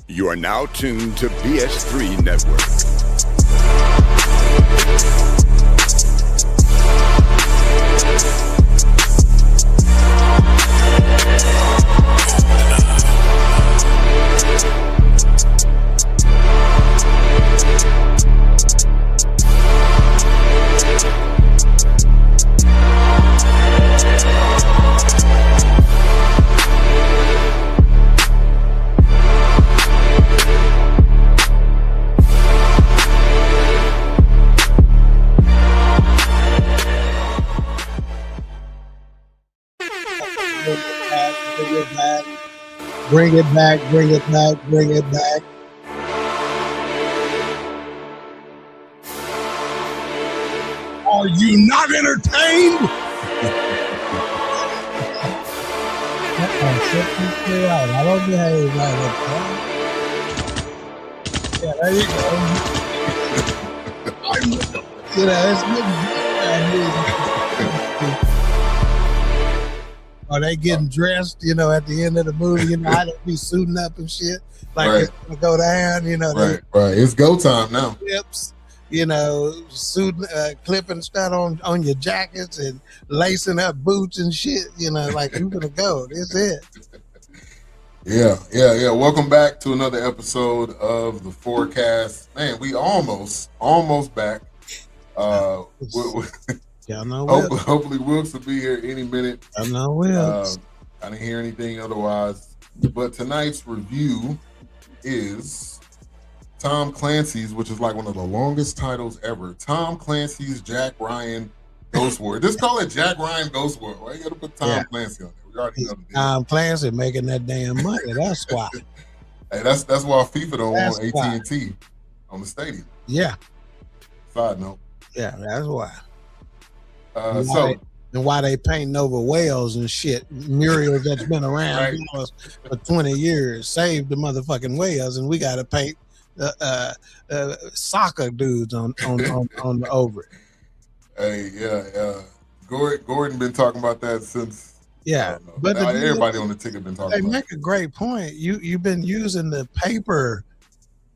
You are now tuned to BS3 Network. Bring it back, bring it back, bring it back. Are you not entertained? I don't behave like that. Yeah, there you go. You know, it's good. Are they getting dressed, you know, at the end of the movie? You know, how they be suiting up and shit, like right. It's gonna go down, you know. Right. It's go time now. Clips, you know, suiting, clipping stuff on your jackets and lacing up boots and shit, you know, like you're gonna go. That's it. Yeah. Welcome back to another episode of the Fourcast. Man, we almost back. Y'all know hopefully Wilks will be here any minute. I know Wilks. I didn't hear anything otherwise. But tonight's review is Tom Clancy's, which is like one of the longest titles ever. Tom Clancy's Jack Ryan Ghost War. Just call it Jack Ryan Ghost War. Why you gotta put Tom Clancy on there? We already know the Tom Clancy making that damn money. That's why. Hey, that's why FIFA don't want AT&T on the stadium. Yeah. Side note. Yeah, that's why. And why they painting over whales and shit, murals that's been around for 20 years, saved the motherfucking whales, and we got to paint soccer dudes on the over it. Hey, yeah. Gordon been talking about that since. Yeah, but everybody on the ticket been talking. They make a great point. You've been using the paper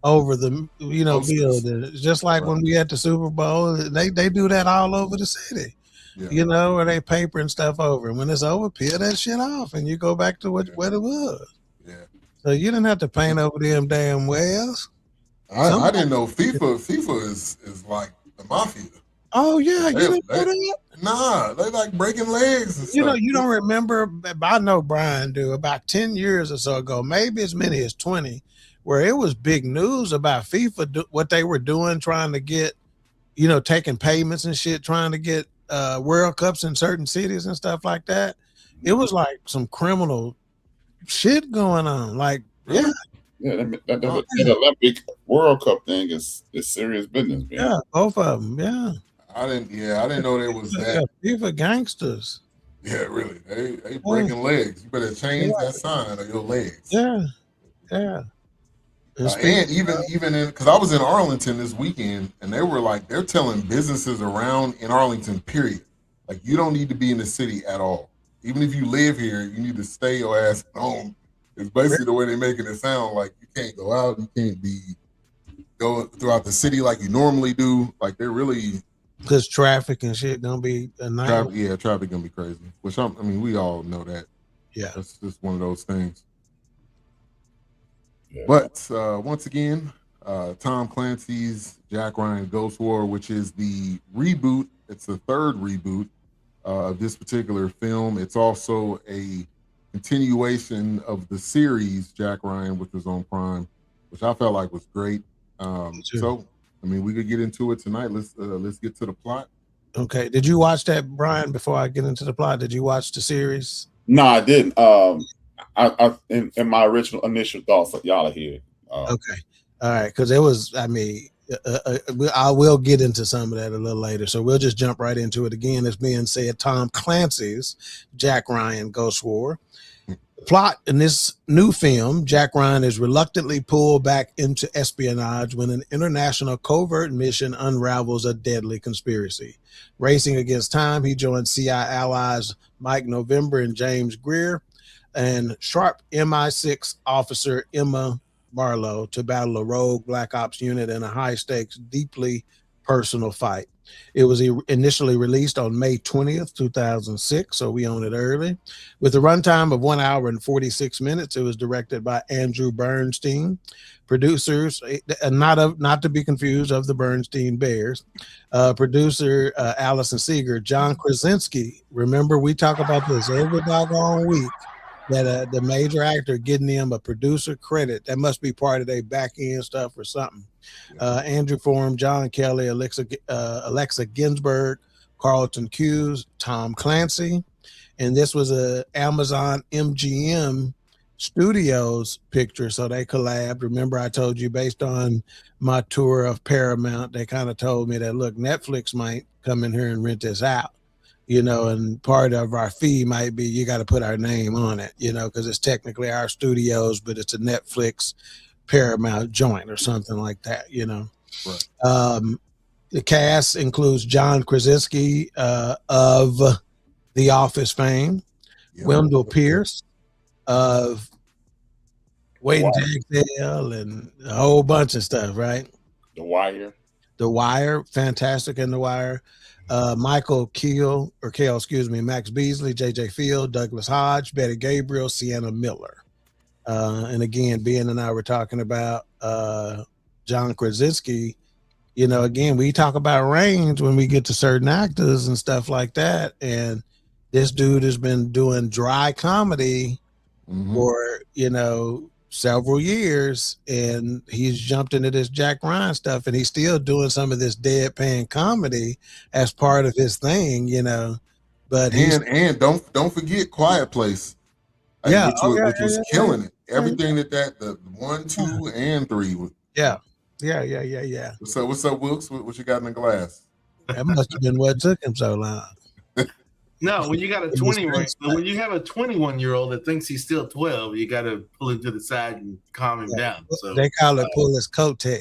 over the building, just like when we at the Super Bowl. They do that all over the city. Yeah. You know, where they paper and stuff over. And when it's over, peel that shit off and you go back to what it was. Yeah. So you didn't have to paint over them damn whales. I didn't know FIFA is like the mafia. Oh yeah, you didn't know that? Nah, they like breaking legs and stuff. You know, you don't remember, I know Brian do, about 10 years or so ago, maybe as many as 20, where it was big news about FIFA, what they were doing, trying to get, you know, taking payments and shit, trying to get World Cups in certain cities and stuff like that. It was like some criminal shit going on. Like, that Olympic World Cup thing is serious business, man. Yeah, both of them. Yeah. I didn't know there was that. FIFA gangsters. Yeah, really. They breaking legs. You better change that sign of your legs. Yeah. And even in, because I was in Arlington this weekend, and they were like, they're telling businesses around in Arlington, period, like you don't need to be in the city at all. Even if you live here, you need to stay your ass at home. It's basically the way they're making it sound. Like you can't go out, you can't go throughout the city like you normally do. Like they're really, because traffic and shit gonna be a nightmare. Traffic gonna be crazy. Which we all know that. Yeah, that's just one of those things. Yeah. But once again, Tom Clancy's Jack Ryan Ghost War, which is the reboot. It's the third reboot of this particular film. It's also a continuation of the series Jack Ryan, which was on Prime, which I felt like was great. So, we could get into it tonight. Let's get to the plot. Okay. Did you watch that, Brian? Before I get into the plot, did you watch the series? No, I didn't. I in my initial thoughts, y'all are here. Okay, all right, because it was. I will get into some of that a little later, so we'll just jump right into it. Again, as being said, Tom Clancy's Jack Ryan Ghost War. The plot in this new film: Jack Ryan is reluctantly pulled back into espionage when an international covert mission unravels a deadly conspiracy. Racing against time, he joins CI allies Mike November and James Greer, and sharp MI6 officer Emma Barlow to battle a rogue Black Ops unit in a high-stakes, deeply personal fight. It was initially released on May 20th, 2006, so we own it early. With a runtime of 1 hour and 46 minutes, it was directed by Andrew Bernstein. Producers, not to be confused of the Bernstein Bears. Producer Allison Seeger, John Krasinski. Remember, we talk about this every doggone week, that the major actor getting them a producer credit. That must be part of their back end stuff or something. Andrew Form, John Kelly, Alexa Ginsberg, Carlton Cuse, Tom Clancy. And this was a Amazon MGM Studios picture, so they collabed. Remember, I told you based on my tour of Paramount, they kind of told me that, look, Netflix might come in here and rent this out, and part of our fee might be you got to put our name on it, because it's technically our studios, but it's a Netflix Paramount joint or something like that, Right. The cast includes John Krasinski of The Office fame, Wendell Pierce of Waiting to Exhale, and a whole bunch of stuff, right? The Wire, fantastic in The Wire. Michael Keel, Max Beasley, J.J. Field, Douglas Hodge, Betty Gabriel, Sienna Miller. And again, Ben and I were talking about John Krasinski. Again, we talk about range when we get to certain actors and stuff like that. And this dude has been doing dry comedy for, several years, and he's jumped into this Jack Ryan stuff, and he's still doing some of this deadpan comedy as part of his thing, But and don't forget Quiet Place, which was killing it. Everything that the 1, 2, and 3 was. Yeah. What's up, Wilks? What you got in the glass? That must have been what took him so long. No, when you got a 21-year-old that thinks he's still 12, you got to pull him to the side and calm him down. So they call it pull his coattail.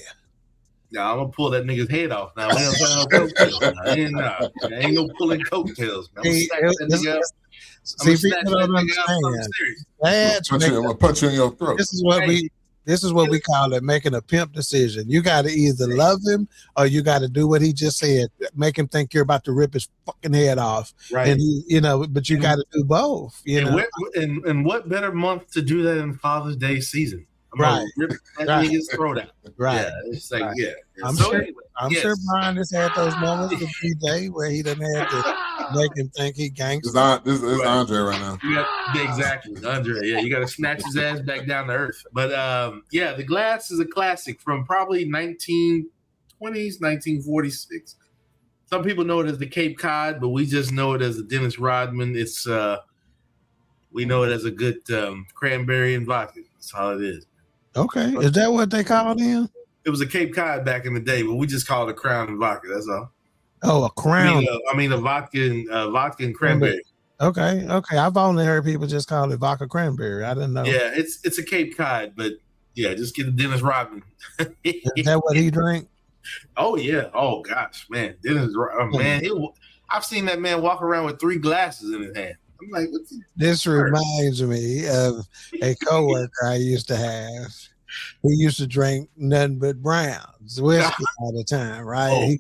Now I'm gonna pull that nigga's head off. Now we don't ain't no pulling coattails, man. I'm gonna punch you in your throat. This is what we call it, making a pimp decision. You got to either love him or you got to do what he just said, make him think you're about to rip his fucking head off. Right. And but you got to do both. And what better month to do that in Father's Day season? Right. Rip that nigga's throat out. Right. Yeah, it's like, yeah. I'm sure Brian has had those moments with DJ where he didn't have to make him think he gangster. This is Andre right now. Exactly, Andre. Yeah, you got to snatch his ass back down to earth. But The Glass is a classic from probably 1920s, 1946. Some people know it as the Cape Cod, but we just know it as the Dennis Rodman. It's we know it as a good cranberry and vodka. That's all it is. Okay, is that what they called him? It was a Cape Cod back in the day, but we just called it a Crown and vodka. That's all. Oh, a Crown. I mean a vodka and cranberry. Okay. I've only heard people just call it vodka cranberry. I didn't know. Yeah, it's a Cape Cod, but yeah, just get a Dennis Rodman. Is that what he drank? Oh yeah. Oh gosh, man, Dennis Rodman. Man, I've seen that man walk around with 3 glasses in his hand. I'm like, what's this reminds me of a coworker I used to have. He used to drink nothing but Browns, whiskey all the time, right? Oh,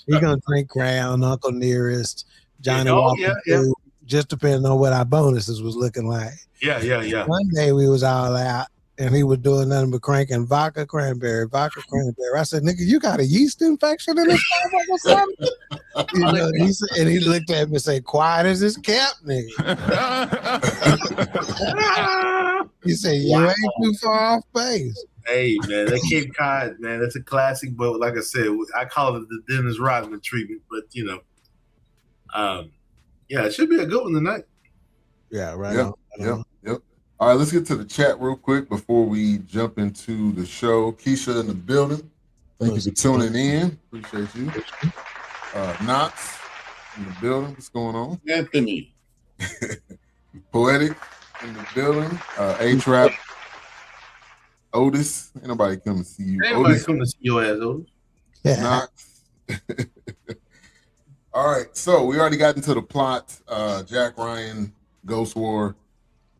he gonna drink Crown, Uncle Nearest, Johnny Walker, just depending on what our bonuses was looking like. Yeah. One day we was all out, and he was doing nothing but cranking vodka cranberry. I said, "Nigga, you got a yeast infection in this stomach or something?" And he looked at me and said, "Quiet as this cap, nigga." He said, "You ain't too far off base." Hey man, that Cape Cod, man, that's a classic. But like I said, I call it the Dennis Rodman treatment. But it should be a good one tonight. Yeah, right. Yep. All right, let's get to the chat real quick before we jump into the show. Keisha in the building. Thank you for tuning in. Appreciate you. Knox in the building. What's going on? Anthony. Poetic in the building. HRap. Otis. Ain't nobody come to see you. Ain't nobody come to see your ass, Otis. Yeah. Knox. All right, so we already got into the plot. Jack Ryan, Ghost War.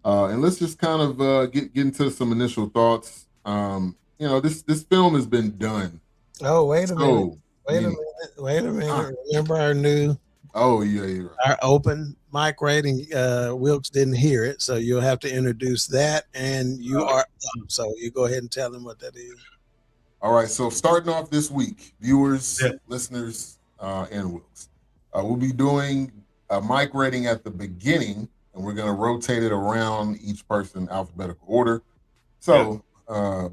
And let's just kind of get into some initial thoughts. This film has been done. Oh, wait a minute. Wait a minute. Remember our new you're right. Our open mic rating. Wilks didn't hear it, so you'll have to introduce that, and you are up. So you go ahead and tell them what that is. All right, so starting off this week, viewers, listeners, and Wilks, we'll be doing a mic rating at the beginning, and we're going to rotate it around each person alphabetical order. So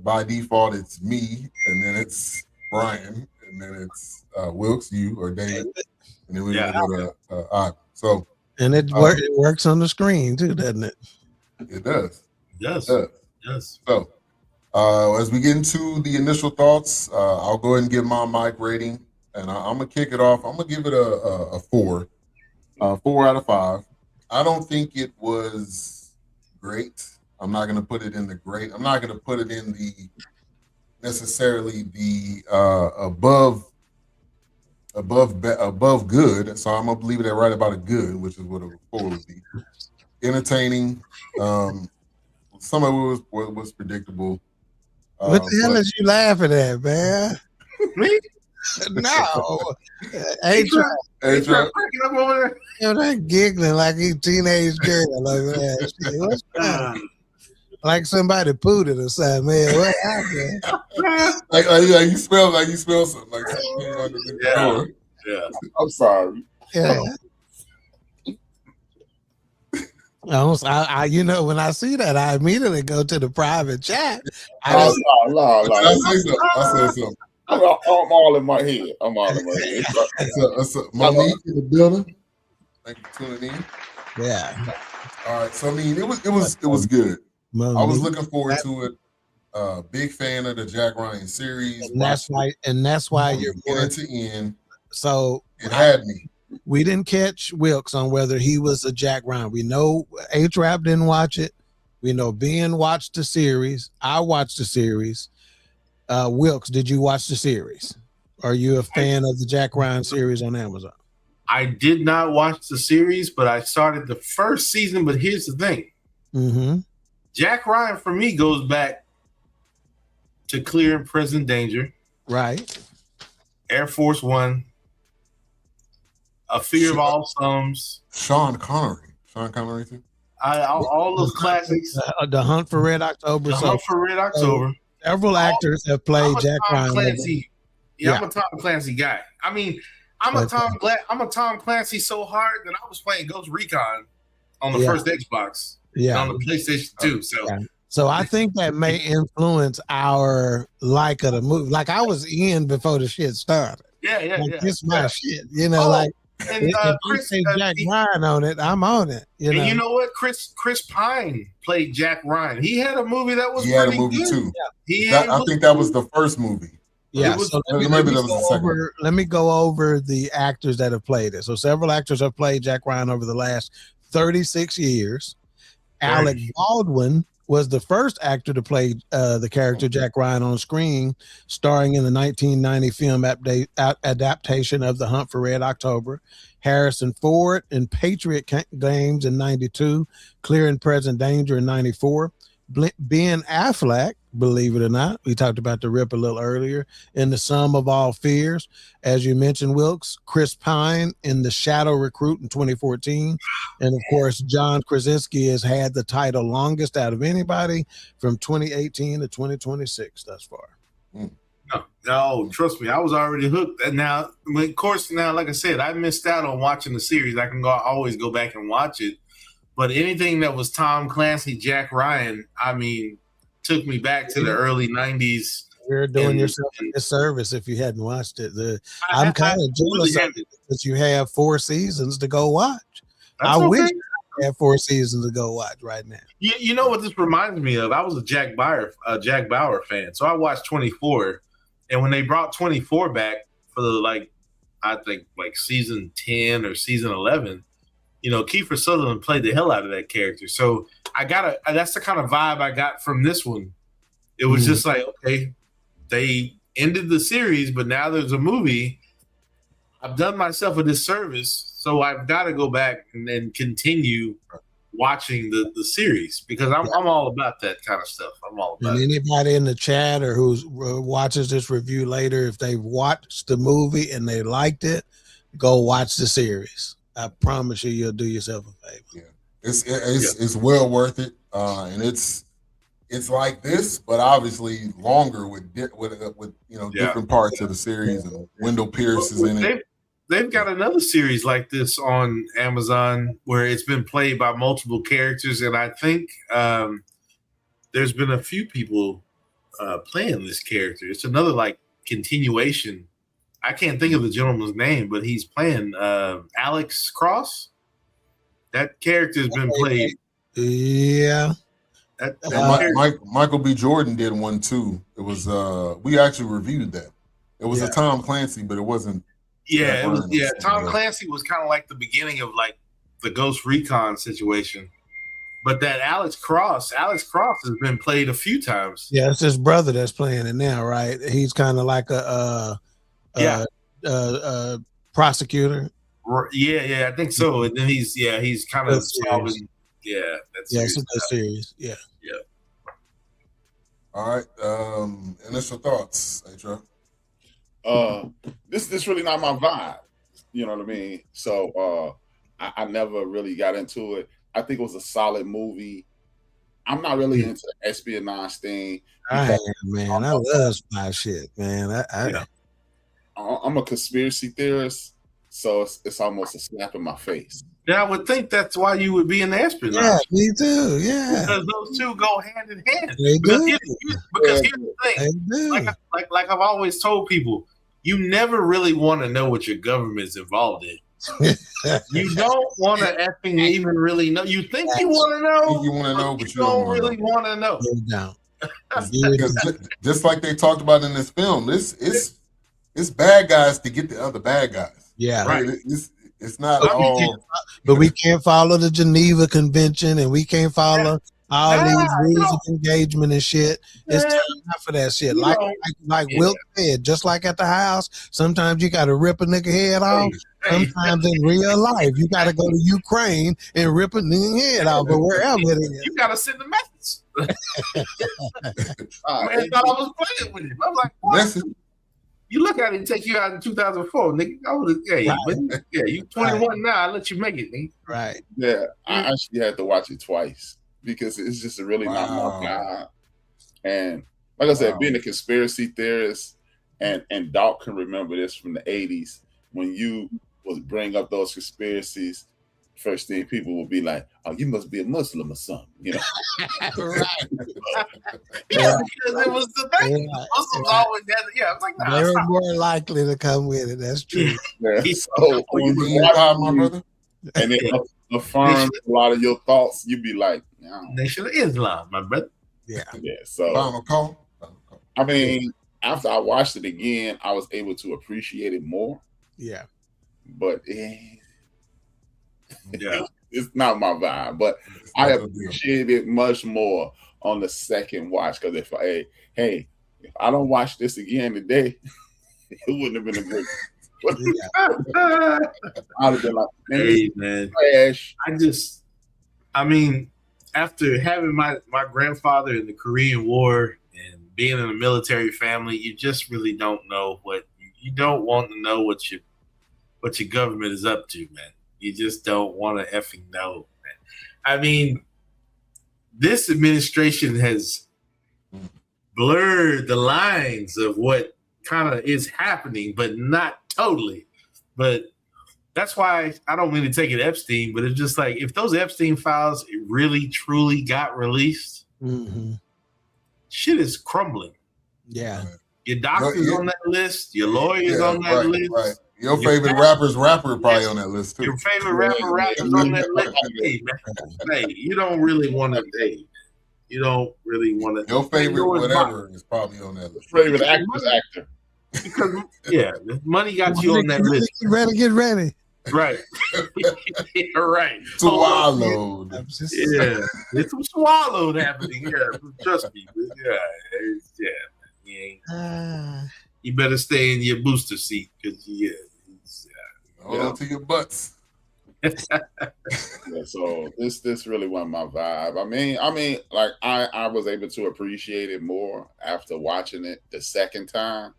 by default, it's me, and then it's Brian, and then it's Wilks, you, or David, and then we're going to go to Ivan. So, and it works on the screen too, doesn't it? It does. Yes. Yes. So, as we get into the initial thoughts, I'll go ahead and give my mic rating, and I'm gonna kick it off. I'm gonna give it a 4, 4 out of 5. I don't think it was great. I'm not gonna put it in the great. I'm not gonna put it in the necessarily the above good. So I'm gonna leave it at right about a good, which is what a 4 would be. Entertaining. Some of it was predictable. What the hell is you laughing at, man? Me? No. HRap. HRap cracking up over there. They're giggling like a teenage girl over there. What's that? Like somebody pooed it or something, man. What happened? like you smell something like something under the door. Yeah. I'm sorry. Yeah. I when I see that, I immediately go to the private chat. I say something. I'm all in my head. Monique in the building. Thank you for tuning in. Yeah. All right. So I mean, it was good. Monique. I was looking forward to it. Big fan of the Jack Ryan series. And that's why you're end to end. So it had me. We didn't catch Wilks on whether he was a Jack Ryan. We know HRap didn't watch it. We know Ben watched the series. I watched the series. Wilks, did you watch the series? Are you a fan of the Jack Ryan series on Amazon? I did not watch the series, but I started the first season. But here's the thing. Mm-hmm. Jack Ryan, for me, goes back to Clear and Present Danger. Right. Air Force One. A Fear of All Sums. Sean Connery too. All those classics. The Hunt for Red October. Hunt for Red October. Several actors have played Jack Ryan. Clancy. I'm a Tom Clancy guy. I mean, I'm a Tom Clancy so hard that I was playing Ghost Recon on the first Xbox. Yeah. On the PlayStation 2. So I think that may influence our like of the movie. Like I was in before the shit started. Yeah. It's my shit. Like. And Chris Jack Ryan on it, I'm on it. And you know what? Chris Pine played Jack Ryan. He had a movie that was had a movie good. too. I think that was the first movie. Yeah. So let me go over the actors that have played it. So several actors have played Jack Ryan over the last 36 years. Alec Baldwin was the first actor to play the character Jack Ryan on screen, starring in the 1990 film adaptation of The Hunt for Red October. Harrison Ford in Patriot Games in 92, Clear and Present Danger in 94. Ben Affleck, believe it or not, we talked about the Rip a little earlier, in The Sum of All Fears. As you mentioned, Wilks, Chris Pine in The Shadow Recruit in 2014. And of course, John Krasinski has had the title longest out of anybody from 2018 to 2026 thus far. No, trust me, I was already hooked. And now, of course, like I said, I missed out on watching the series. I can always go back and watch it. But anything that was Tom Clancy, Jack Ryan, I mean, took me back to the early 90s. You're doing yourself a disservice if you hadn't watched it. I'm kind of jealous that you have 4 seasons to go watch. I wish I had 4 seasons to go watch right now. You know what this reminds me of? I was a Jack Bauer fan. So I watched 24. And when they brought 24 back for I think season 10 or season 11, Kiefer Sutherland played the hell out of that character. So that's the kind of vibe I got from this one. It was just like, okay, they ended the series, but now there's a movie. I've done myself a disservice, so I've got to go back and then continue watching the series because I'm all about that kind of stuff. I'm all about And it. anybody in the chat or who watches this review later, if they've watched the movie and they liked it, go watch the series. I promise you'll do yourself a favor. Yeah, it's well worth it, and it's like this, but obviously longer with different parts of the series. And Wendell Pierce is in it. They've got another series like this on Amazon where it's been played by multiple characters, and I think there's been a few people playing this character. It's another like continuation. I can't think of the gentleman's name, but he's playing Alex Cross. That character's been played. Yeah. Michael B. Jordan did one too. It was we actually reviewed that. It was a Tom Clancy, but it wasn't. Yeah, it was. Yeah, Tom Clancy was kind of like the beginning of like the Ghost Recon situation. But that Alex Cross has been played a few times. Yeah, it's his brother that's playing it now, right? He's kind of like a prosecutor. Yeah, I think so. And then he's kind of solving. Yeah, it's a good series. Yeah. All right. Initial thoughts, HRap. This really not my vibe. You know what I mean? So I never really got into it. I think it was a solid movie. I'm not really into the espionage thing. I love spy shit, man. I'm a conspiracy theorist, so it's almost a slap in my face. Yeah, I would think that's why you would be in the espionage. Yeah, me too. Yeah, because those two go hand in hand. They because do. Here's the thing, like I've always told people, you never really want to know what your government's involved in. You don't want to effing even really know. You think you want to know. You want to know, but you don't really want to know. Just like they talked about in this film, it's bad guys to get the other bad guys. Yeah, right. It's not all. But we can't follow the Geneva Convention, and we can't follow all these rules of engagement and shit. It's time out for that shit. Like Wilks said, just like at the house, sometimes you got to rip a nigga head off. Sometimes in real life, you got to go to Ukraine and rip a nigga head off, but wherever it is. You got to send the message. Man thought I was playing with him. I'm like, what? You look at it and take you out in 2004, nigga. You 21 now. I let you make it, nigga. Right. Yeah, I actually had to watch it twice because it's just really not my vibe. And like I said, being a conspiracy theorist, and Dawk can remember this from the 80s when you was bring up those conspiracies. First thing people will be like, "Oh, you must be a Muslim or something," you know. Right. Because it was the thing. Muslims always had it. Yeah, it's like, nah, they're more likely to come with it. That's true. Yeah. So when you watch my brother, and then affirm a lot of your thoughts, you be like, Nation of Islam, my brother. Yeah. So I mean, after I watched it again, I was able to appreciate it more. Yeah. But it's not my vibe, but I appreciate it much more on the second watch because if I don't watch this again today, it wouldn't have been a good. I'd have been like, hey man, trash. I mean, after having my grandfather in the Korean War and being in a military family, you just really don't know you don't want to know what your government is up to, man. You just don't want to effing know, man. I mean, this administration has blurred the lines of what kind of is happening, but not totally. But that's why I don't mean to take it Epstein, but it's just like if those Epstein files really, truly got released, shit is crumbling. Yeah. Your doctor's on that list. Your lawyer's on that list. Right. Your favorite rapper probably on that list too. Your favorite rapper's on that list. Hey, man. Hey, you don't really want to. Hey, you don't really want to. Your favorite whatever is probably on that list. Favorite actor. Because the money got you on that list. Get ready. Right. Right. Swallowed. Yeah. It's some swallowed happening here. Trust me. You better stay in your booster seat because hold on to your butts. So this really wasn't my vibe. I mean, like I was able to appreciate it more after watching it the second time.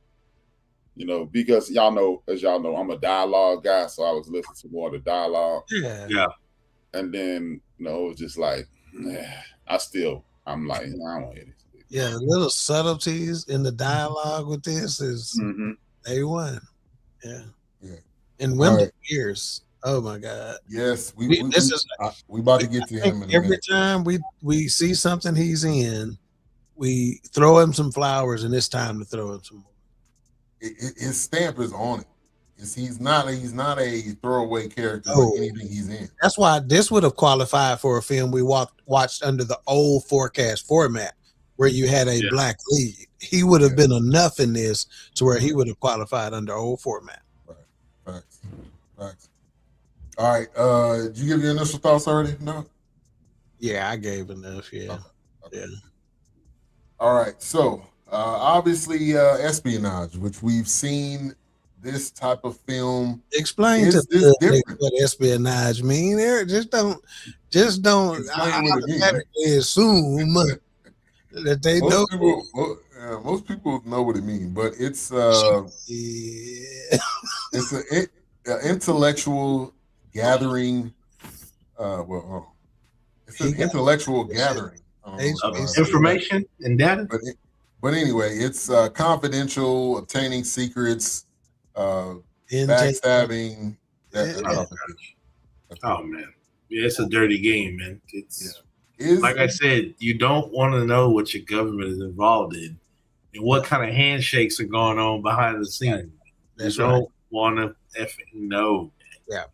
You know, because y'all know, I'm a dialogue guy, so I was listening to more of the dialogue. Yeah. And then, you know, it was just like, I'm like, I don't want to hear this. Yeah, the little subtleties in the dialogue with this is A1. Yeah. And Wendell Pierce. Oh my God. Yes, we about to get to him. Every time we see something he's in, we throw him some flowers, and it's time to throw him some more. His stamp is on it. He's not a throwaway character like anything he's in. That's why this would have qualified for a film we watched under the old Fourcast format, where you had a black lead. He would have been enough in this to where he would have qualified under old format. Right. Facts. All right. Did you give your initial thoughts already? No. Yeah, I gave enough. Yeah. Okay. Yeah. All right. So obviously espionage, which we've seen this type of film. Explain to me what espionage mean. There, just don't automatically assume that they know. Most people know what it means, but it's it's an intellectual gathering. It's an intellectual gathering of information and data. But anyway, it's confidential, obtaining secrets, backstabbing. Oh man, yeah, it's a dirty game, man. It's like I said, you don't want to know what your government is involved in and what kind of handshakes are going on behind the scenes. You don't want to effing know. Yeah,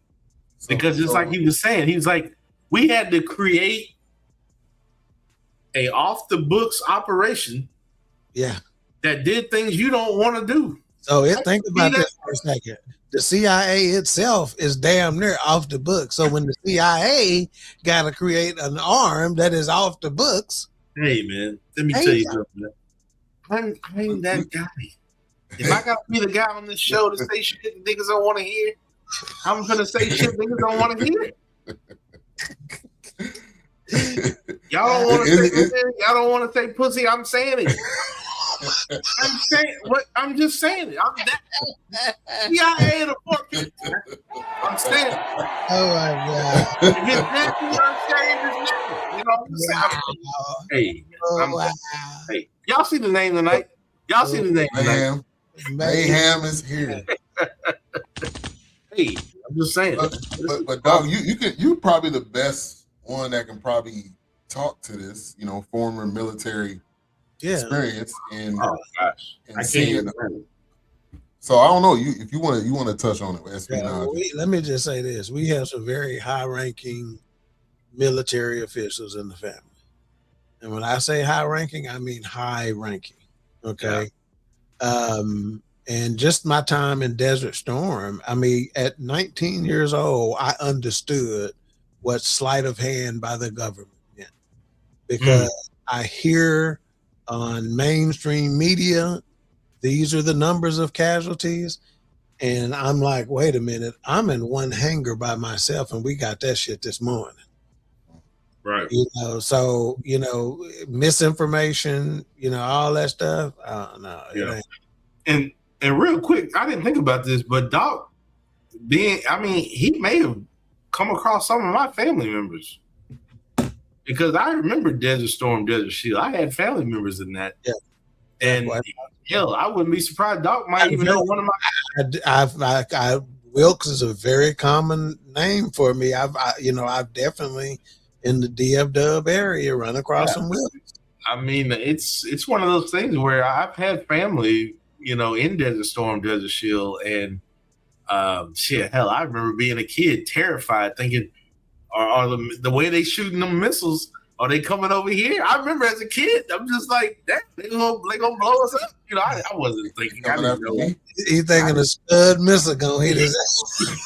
because it's like he was saying, he was like, we had to create a off the books operation. Yeah, that did things you don't want to do. So think about this for a second. The CIA itself is damn near off the books. So when the CIA got to create an arm that is off the books. Hey, man, let me tell you something. I ain't that guy. If I got to be the guy on this show to say shit niggas don't want to hear, I'm going to say shit niggas don't want to hear. Y'all don't want to say pussy. Y'all don't want to say pussy. I'm saying it. I'm just saying it. I'm that. CIA in the Fourcast. I'm saying it. Oh my God. If it's nasty, I'm saying it's nasty. You know what I'm saying? Hey, y'all see the name tonight? Y'all see the name tonight? Mayhem is here. Hey, I'm just saying. But dog, you probably the best one that can probably talk to this. You know, former military. Experience in seeing. So I don't know if you want to touch on it. Let me just say this: we have some very high-ranking military officials in the family, and when I say high-ranking, I mean high-ranking. Okay, and just my time in Desert Storm. I mean, at 19 years old, I understood what sleight of hand by the government meant because I hear. On mainstream media, these are the numbers of casualties. And I'm like, wait a minute, I'm in one hangar by myself and we got that shit this morning. Right. You know, so, you know, misinformation, you know, all that stuff. No. Yeah. And real quick, I didn't think about this, but Dawk he may have come across some of my family members. Because I remember Desert Storm, Desert Shield. I had family members in that. Yeah. And hell, I wouldn't be surprised. Dawk might even know one of my. Wilks is a very common name for me. I've definitely in the DF area run across some Wilks. I mean, it's one of those things where I've had family, you know, in Desert Storm, Desert Shield, and hell, I remember being a kid terrified, thinking. Are the way they shooting them missiles? Are they coming over here? I remember as a kid, I'm just like, they gonna blow us up. You know, I wasn't thinking. I didn't know. He thinking a Scud missile gonna hit his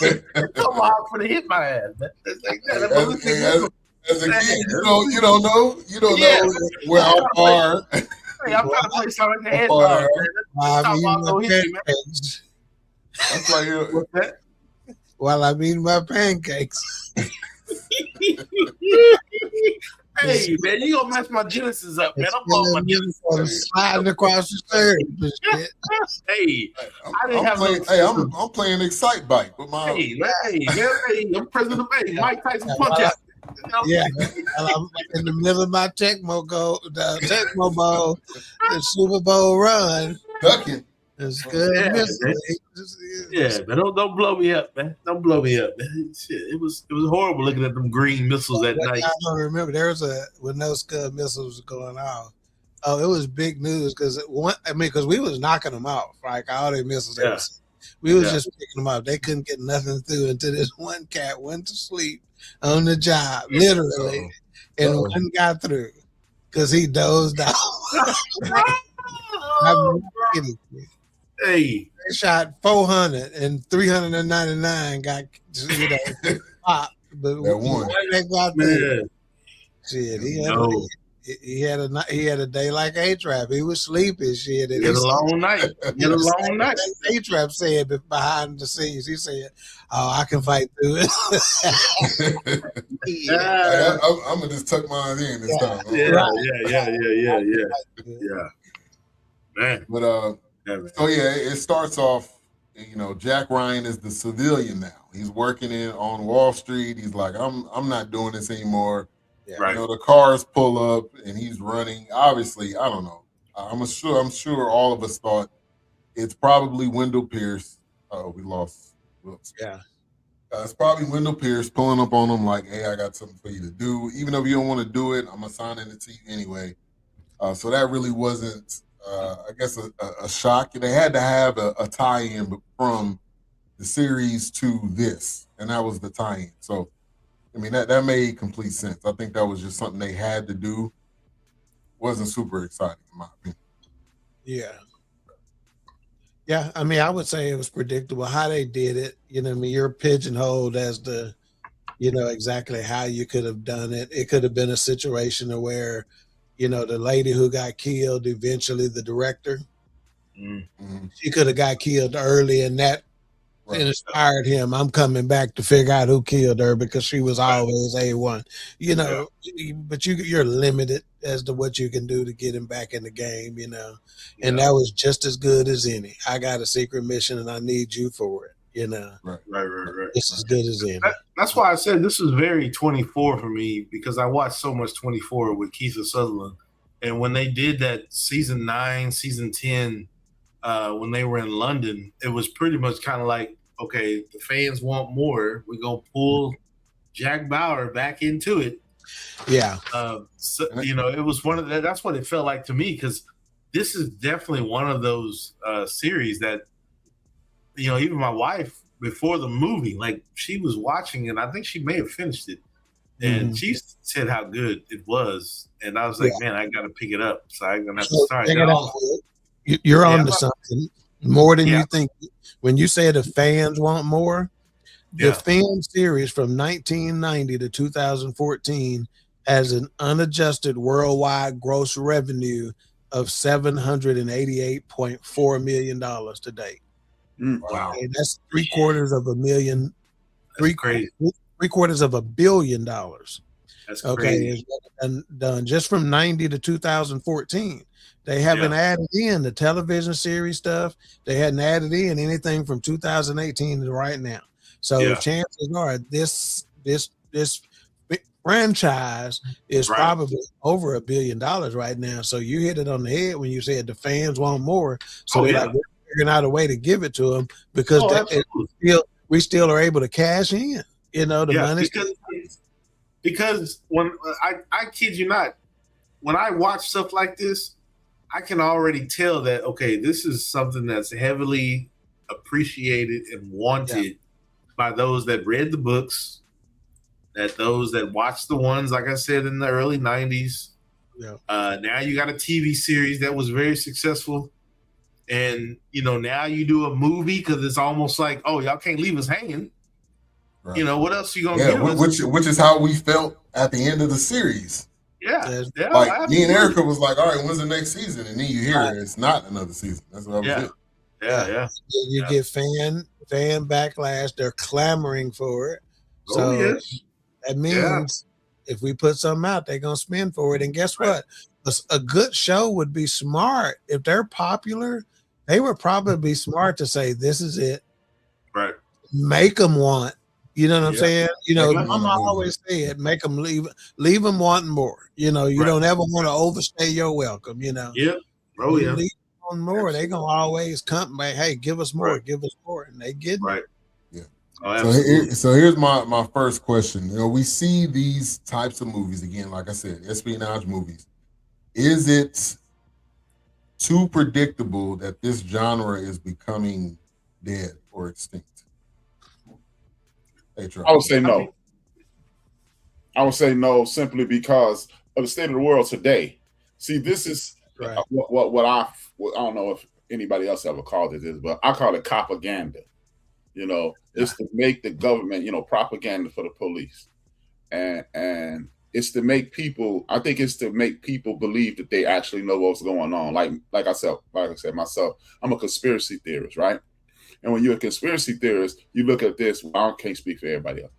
ass. Come on for to hit my ass. That's like that. As a kid, you don't know where how far. Hey, I'm trying to play something in the head. That's why while I'm eating my pancakes. Hey, man, you gonna mess my Genesis up, man. I'm blowing my Genesis. Sliding across the stairs. Hey, I didn't I'm have playing. no. I'm playing Excite Bike with my. Hey, I'm President Mike Tyson punch out. Yeah, I'm in the middle of my Tecmo Bowl, the Super Bowl run. Ducking. It's good. Yeah, man, don't blow me up, man. Don't blow me up, man. Shit, it was horrible looking at them green missiles at night. I don't remember. There was when those Scud missiles were going off. Oh, it was big news because we was knocking them off, like all their missiles. Yeah. We was just picking them up. They couldn't get nothing through until this one cat went to sleep on the job, literally, and one got through because he dozed off. Hey, they shot 400 and 399 got popped, but one they got through. Shit, he had a day like HRap. He was sleepy. Shit, he had a long night. HRap said behind the scenes, he said, "Oh, I can fight through it." I'm gonna just tuck mine in this time. Yeah. Man, but it starts off. You know, Jack Ryan is the civilian now. He's working on Wall Street. He's like, I'm not doing this anymore. Yeah. Right. You know, the cars pull up and he's running. Obviously, I don't know. I'm sure all of us thought it's probably Wendell Pierce. Oh, we lost Wilks. Yeah. It's probably Wendell Pierce pulling up on him like, hey, I got something for you to do. Even if you don't want to do it, I'm assigning it to you anyway. So that really wasn't, I guess, a shock. They had to have a tie-in from the series to this, and that was the tie-in. So, I mean, that made complete sense. I think that was just something they had to do. Wasn't super exciting, in my opinion. Yeah. Yeah, I mean, I would say it was predictable how they did it. You know, I mean, you're pigeonholed as to, you know, exactly how you could have done it. It could have been a situation where, you know, the lady who got killed, eventually the director, she could have got killed early, and that inspired him. I'm coming back to figure out who killed her because she was always A1. You know, but you're limited as to what you can do to get him back in the game, you know. And that was just as good as any. I got a secret mission and I need you for it, you know. Right. It's as good as any. That's why I said this was very 24 for me, because I watched so much 24 with Keith Sutherland. And when they did that season 9, season 10, when they were in London, it was pretty much kind of like, okay, the fans want more. We're going to pull Jack Bauer back into it. Yeah. So, you know, it was one of the, that's what it felt like to me, because this is definitely one of those series that, you know, even my wife before the movie, like, she was watching and I think she may have finished it. And she said how good it was. And I was like, man, I got to pick it up. So I'm going to have to start. You're on to something more than you think. When you say the fans want more, the film series from 1990 to 2014 has an unadjusted worldwide gross revenue of $788.4 million to date. Wow. And that's $750 million. Crazy. $750 million. That's crazy. And done just from 90 to 2014. They haven't added in the television series stuff. They hadn't added in anything from 2018 to right now. So chances are this franchise is probably over $1 billion right now. So you hit it on the head when you said the fans want more. So we're figuring out a way to give it to them because we still are able to cash in. You know, the money. Because when I kid you not, when I watch stuff like this, I can already tell that, okay, this is something that's heavily appreciated and wanted by those that read the books, that those that watched the ones, like I said, in the early 90s. Now you got a TV series that was very successful. And, you know, now you do a movie because it's almost like, oh, y'all can't leave us hanging. Right. You know, what else are you going to do? Which is how we felt at the end of the series. Like me and Erica was like, all right, when's the next season? And then you hear it's not another season. That's what I was it. You get fan backlash. They're clamoring for it. So that means if we put something out, they're gonna spend for it. And guess what? A good show would be smart. If they're popular, they would probably be smart to say, "This is it." Right. Make them want. You know what I'm saying? You know, Make 'em Mama always said, "Make them leave them wanting more." You know, you don't ever want to overstay your welcome. You know. Yep. Oh yeah. Leave them on more. They gonna always come back. Hey, give us more. Give us more, and they get right. Yeah. Oh, so here's my first question. You know, we see these types of movies again. Like I said, espionage movies. Is it too predictable that this genre is becoming dead or extinct? I would say no. I would say no simply because of the state of the world today. See, this is what I don't know if anybody else ever called it this, but I call it propaganda. You know, it's to make the government, you know, propaganda for the police. And it's to make people, I think it's to make people believe that they actually know what's going on. Like I said myself, I'm a conspiracy theorist, right? And when you're a conspiracy theorist, you look at this. Well, I can't speak for everybody else.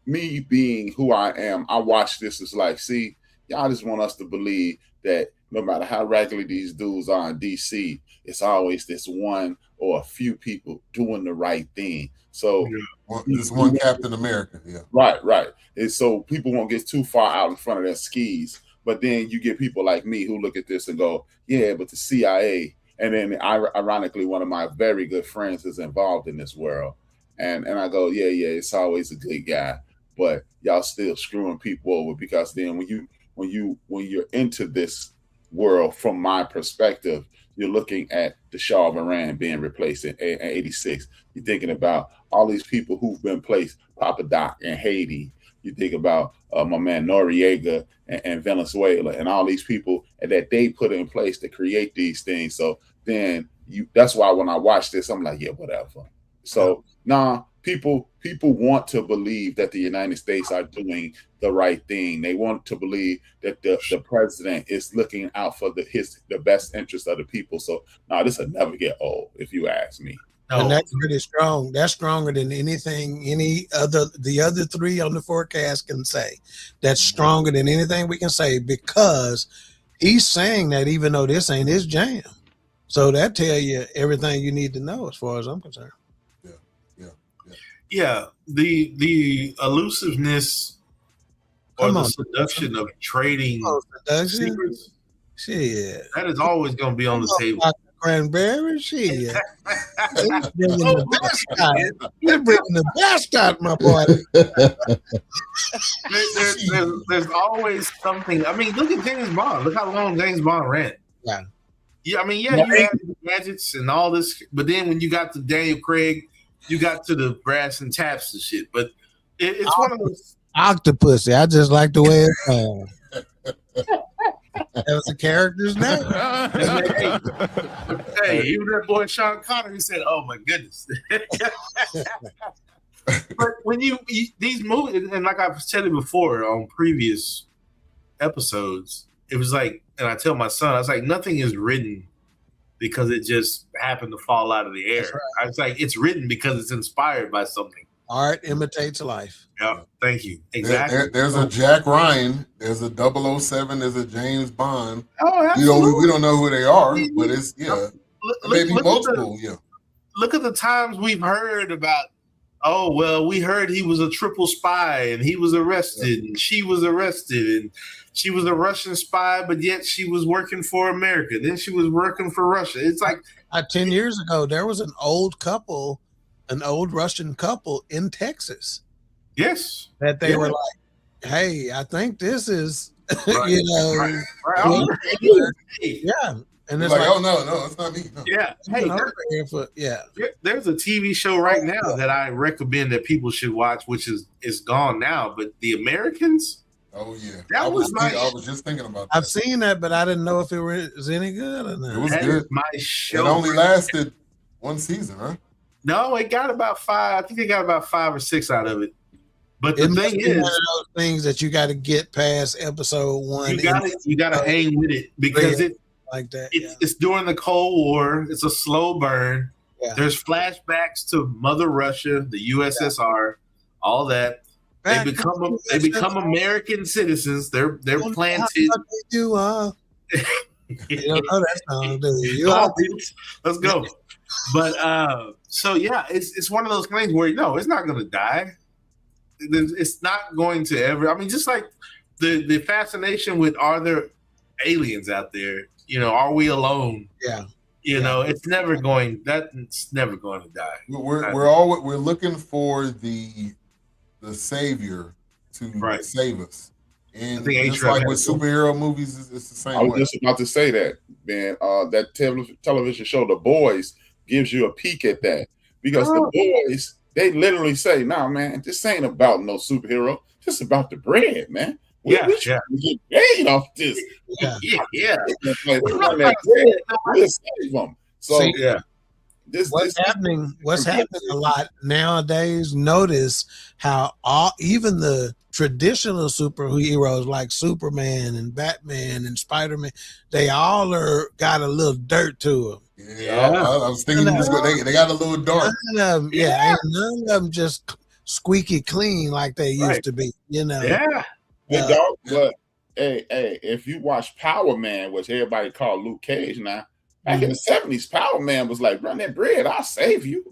Me being who I am, I watch this as like, see, y'all just want us to believe that no matter how regular these dudes are in DC, it's always this one or a few people doing the right thing. So this one Captain America, right. And so people won't get too far out in front of their skis. But then you get people like me who look at this and go, yeah, but the CIA. And then ironically, one of my very good friends is involved in this world. And I go, yeah, it's always a good guy, but y'all still screwing people over, because then when you're into this world, from my perspective, you're looking at the Shah of Iran being replaced in 86. You're thinking about all these people who've been placed, Papa Doc in Haiti. You think about my man Noriega and Venezuela, and all these people that they put in place to create these things. So then that's why when I watch this, I'm like, yeah, whatever. So people want to believe that the United States are doing the right thing. They want to believe that the president is looking out for the best interest of the people. So this will never get old, if you ask me. And that's pretty strong. That's stronger than anything the other three on the forecast can say. That's stronger than anything we can say, because he's saying that even though this ain't his jam. So that tell you everything you need to know as far as I'm concerned. Yeah. The elusiveness or the seduction of trading secrets. Shit. That is always going to be on the table. Cranberry, shit. They're bringing the best out. They're bringing the best out, my boy. There's always something. I mean, look at James Bond. Look how long James Bond ran. Yeah. I mean, you had gadgets and all this, but then when you got to Daniel Craig, you got to the brass and taps and shit. But it's one of those Octopussy. I just like the way it sounds. That was the character's name. Hey, even that boy Sean Connery said, "Oh my goodness." But when these movies, and like I've said it before on previous episodes, it was like, and I tell my son, I was like, nothing is written because it just happened to fall out of the air. Right. I was like, it's written because it's inspired by something. Art imitates life. Yeah, thank you. Exactly. There's a Jack Ryan. There's a 007. There's a James Bond. Oh, absolutely. We don't know who they are, but it's maybe multiple. Look at the times we've heard about. Oh well, we heard he was a triple spy and he was arrested and she was arrested and she was a Russian spy, but yet she was working for America. Then she was working for Russia. It's like 10 years ago, there was an old Russian couple in Texas. Yes. That they were like, hey, I think this is, right. Yeah. And it's like, oh, no, it's not me. No. Yeah. Hey, there's a TV show right now that I recommend that people should watch, which is gone now, but The Americans. Oh, yeah. I was just thinking about that. I've seen that, but I didn't know if it was any good or not. It was that good. Is my show. It only lasted one season, huh? No, it got about 5. I think they got about 5 or 6 out of it. But the thing is, one of those things that you got to get past episode 1. You got to hang with it because it like that. It's during the Cold War. It's a slow burn. Yeah. There's flashbacks to Mother Russia, the USSR, all that. They become American citizens. They're planted. You are. You don't know that song, do you? Come on, Beatles. Let's go. But so yeah, it's one of those things where no, it's not going to die. It's not going to ever. I mean, just like the fascination with are there aliens out there? You know, are we alone? Yeah. You know, it's never going. It's never going to die. We're looking for the savior to save us. And I think just like with superhero movies, it's the same. I was just about to say that, man. That television show, The Boys, gives you a peek at that because the boys, they literally say, "Nah, man, this ain't about no superhero. This about the bread, man. We trying to get paid off this. Yeah. We'll save them." So what's happening a lot nowadays, notice how even the traditional superheroes like Superman and Batman and Spider-Man, they all got a little dirt to them. Yeah. I was thinking they got a little dark. None of them just squeaky clean like they used to be, you know. But hey, if you watch Power Man, which everybody call Luke Cage now, back in the 70s, Power Man was like, "Run that bread, I'll save you."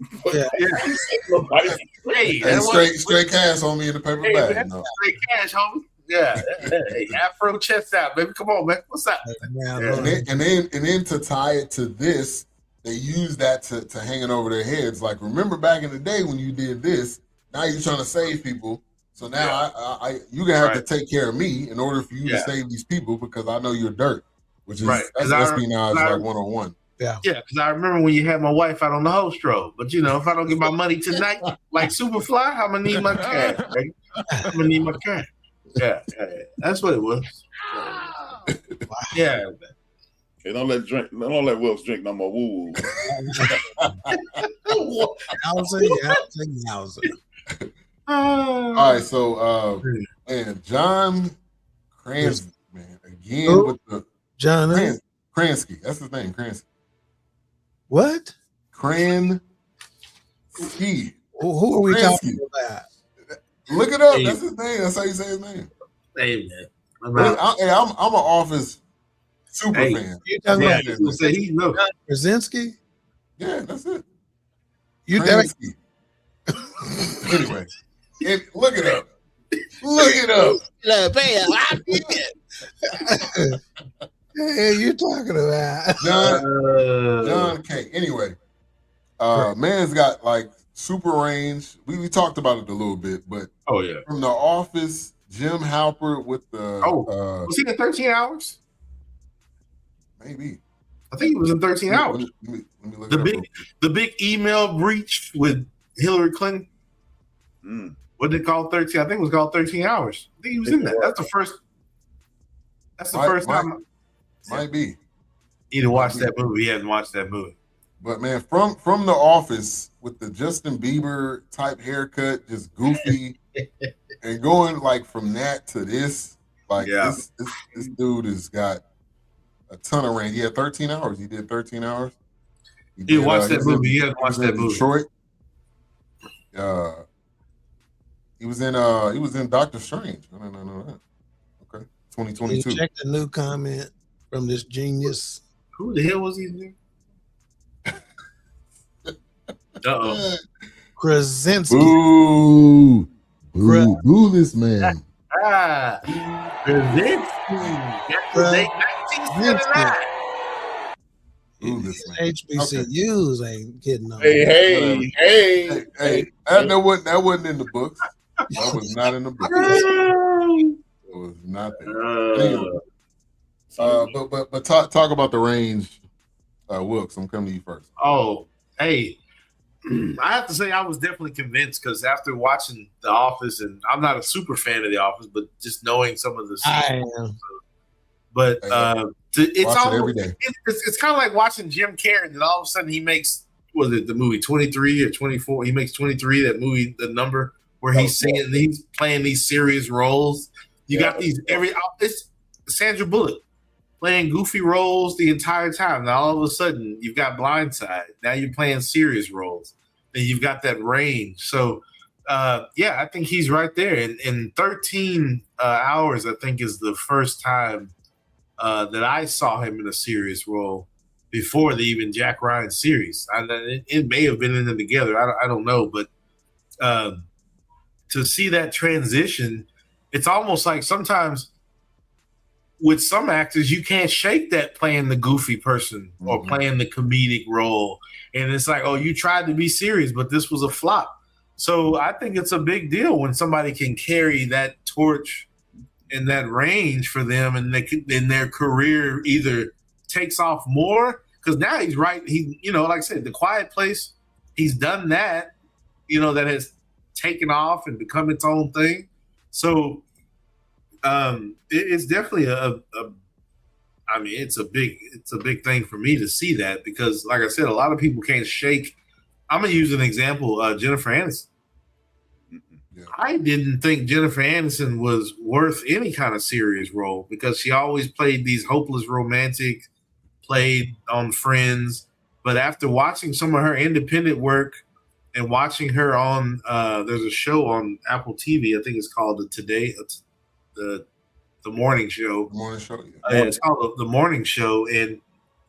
Straight cash on me in the paper bag. Straight cash, homie. Yeah. Hey, Afro chest out, baby. Come on, man. What's up? And then to tie it to this, they use that to hang it over their heads. Like, remember back in the day when you did this, now you're trying to save people. So now you're going to have to take care of me in order for you to save these people because I know you're dirt, which is espionage like 101. Yeah, because I remember when you had my wife out on the host road. But, you know, if I don't get my money tonight, like Superfly, I'm going to need my cash. Right? I'm going to need my cash. Yeah, that's what it was. Yeah. Hey, don't let Wilks drink no more woo. All right, so and John Kransky, man, again with the John Kransky. That's his name, Kransky. What? Kransky. Who are we talking about? Look it up. That's his name. That's how you say his name. Hey, man. I'm an Office super fan. You talking about Krasinski? Yeah, that's it. Kransky. Anyway, look it up. Look it up. Hey, you talking about John K. Anyway, man's got like super range. We talked about it a little bit, but from The Office, Jim Halpert with the was he in 13 Hours? Maybe. I think he was in 13 Hours. Let me look the big email breach with Hillary Clinton. What did it call 13? I think it was called 13 Hours. I think he was in that. That's the first. That's the first time. Might be. He didn't watch that movie. He hasn't watched that movie. But man, from The Office with the Justin Bieber type haircut, just goofy, and going like from that to this, like this dude has got a ton of range. He had 13 hours. He did 13 hours. He watched that movie. He hasn't watched that movie. Detroit. He was in Doctor Strange. No. Okay, 2022. You check the new comment from this genius. Who the hell was he? Krasinski. Boo this man. Krasinski. That's 1979. HBCUs ain't getting on. Hey. That wasn't in the books. That was not in the books. It was not there. But talk about the range, Wilks. I'm coming to you first. Oh, hey. I have to say I was definitely convinced because after watching The Office, and I'm not a super fan of The Office, but just knowing some of the scenes. But it's almost, every day. It's kind of like watching Jim Carrey, and all of a sudden he makes the movie 23 or 24? He makes 23. That movie, the number where he's singing, he's playing these serious roles. You got these it's Sandra Bullock playing goofy roles the entire time. Now all of a sudden you've got Blindside. Now you're playing serious roles. Then you've got that range. So Yeah, I think he's right there. In 13 hours, I think is the first time that I saw him in a serious role before the even Jack Ryan series. It may have been in them together. I don't know, but to see that transition, it's almost like sometimes with some actors, you can't shake that playing the goofy person or playing the comedic role. And it's like, oh, you tried to be serious, but this was a flop. So I think it's a big deal when somebody can carry that torch in that range for them, and in their career either takes off more, because now he's right. He, like I said, The Quiet Place, he's done that, that has taken off and become its own thing. So it's definitely it's a big thing for me to see that, because like I said, a lot of people can't shake. I'm gonna use an example, Jennifer Aniston. Yeah. I didn't think Jennifer Aniston was worth any kind of serious role, because she always played these hopeless romantic, played on Friends. But after watching some of her independent work and watching her on, there's a show on Apple TV, I think it's called the Morning Show. The Morning Show, yeah. It's called The Morning Show, and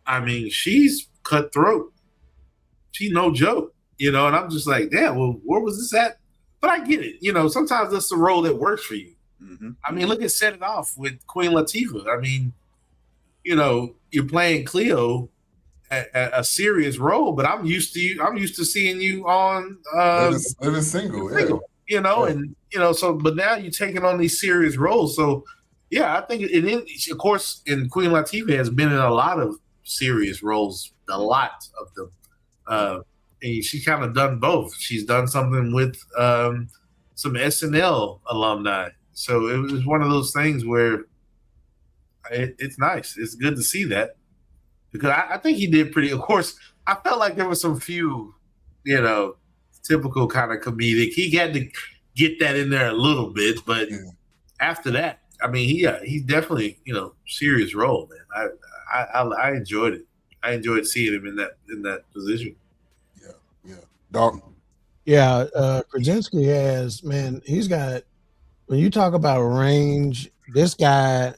I mean, she's cutthroat. She's no joke, and I'm just like, damn, well, where was this at? But I get it. Sometimes that's the role that works for you. Mm-hmm. I mean, look at Set It Off with Queen Latifah. I mean, you're playing Cleo, a serious role, but I'm used to seeing you on Living Single. Yeah. And so, but now you're taking on these serious roles. So yeah, I think of course, in Queen Latifah has been in a lot of serious roles, a lot of them. And she's kind of done both. She's done something with some SNL alumni. So it was one of those things where it's nice. It's good to see that, because I think he did pretty. Of course, I felt like there were some few, typical kind of comedic. He had to get that in there a little bit, but after that, I mean, he's definitely, serious role, man. I enjoyed it. I enjoyed seeing him in that position. Yeah. Dawk. Yeah, Krasinski he's got, when you talk about range, this guy,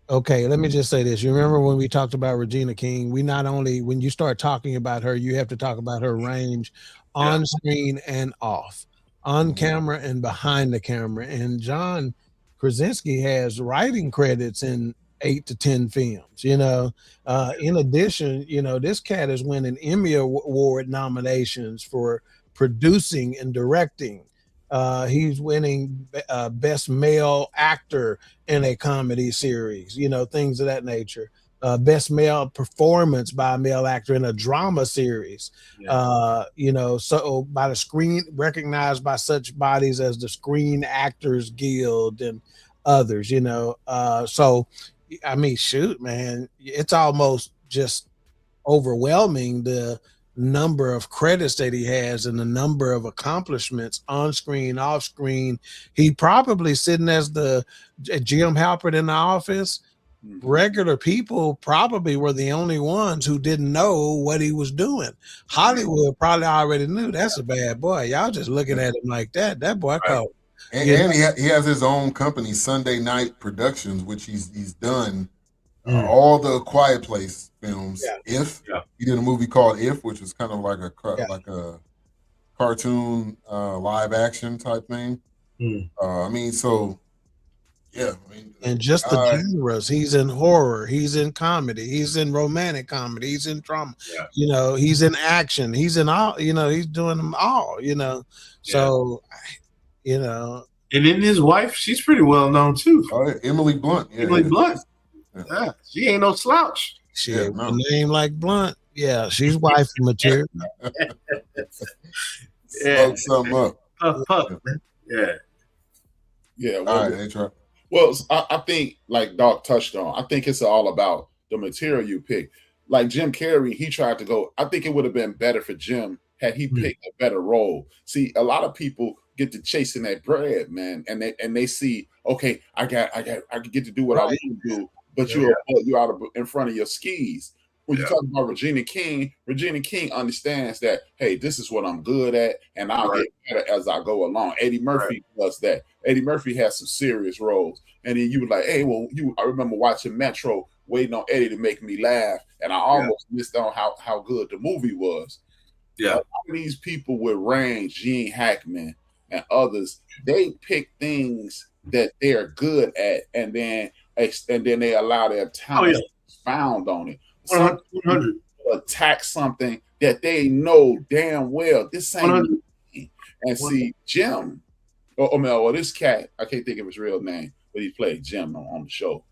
okay, let me just say this. You remember when we talked about Regina King? We not only, when you start talking about her, you have to talk about her range on screen and off, on camera and behind the camera. And John Krasinski has writing credits in 8 to 10 films, in addition, this cat is winning Emmy Award nominations for producing and directing. He's winning best male actor in a comedy series, things of that nature. Best male performance by a male actor in a drama series. So by the screen, recognized by such bodies as the Screen Actors Guild and others, so I mean, shoot, man, it's almost just overwhelming, the number of credits that he has and the number of accomplishments on screen, off screen. He probably sitting as the Jim Halpert in The Office. Regular people probably were the only ones who didn't know what he was doing. Hollywood probably already knew that's a bad boy. Y'all just looking at him like that boy called. And he has his own company, Sunday Night Productions, which he's done all the Quiet Place films. He did a movie called If, which was kind of like a cartoon live action type thing. And just the genres. He's in horror, he's in comedy, he's in romantic comedy, he's in drama, he's in action, he's in all, he's doing them all, so and then his wife, she's pretty well known too. Emily Blunt. Emily Blunt. Yeah, she ain't no slouch. She a name like Blunt. Yeah, she's wifey material. Smoke something up. Puff. Yeah. All right, HRap. Well, I think, like Dawk touched on, I think it's all about the material you pick. Like Jim Carrey, he tried to go. I think it would have been better for Jim had he picked a better role. See, a lot of people get to chasing that bread, man, and they see, okay, I can get to do what I want to do, but you're out in front of your skis. when you talk about Regina King understands that, hey, this is what I'm good at, and I'll get better as I go along. Eddie Murphy does that. Eddie Murphy has some serious roles. And then you were like, hey, well, I remember watching Metro, waiting on Eddie to make me laugh, and I almost missed on how good the movie was. Yeah. A lot of these people with range, Gene Hackman and others, they pick things that they're good at, and then they allow their talent to be found on it. 100. Attack something that they know damn well this ain't 100. and see Jim or this cat, I can't think of his real name, but he played Jim on the show.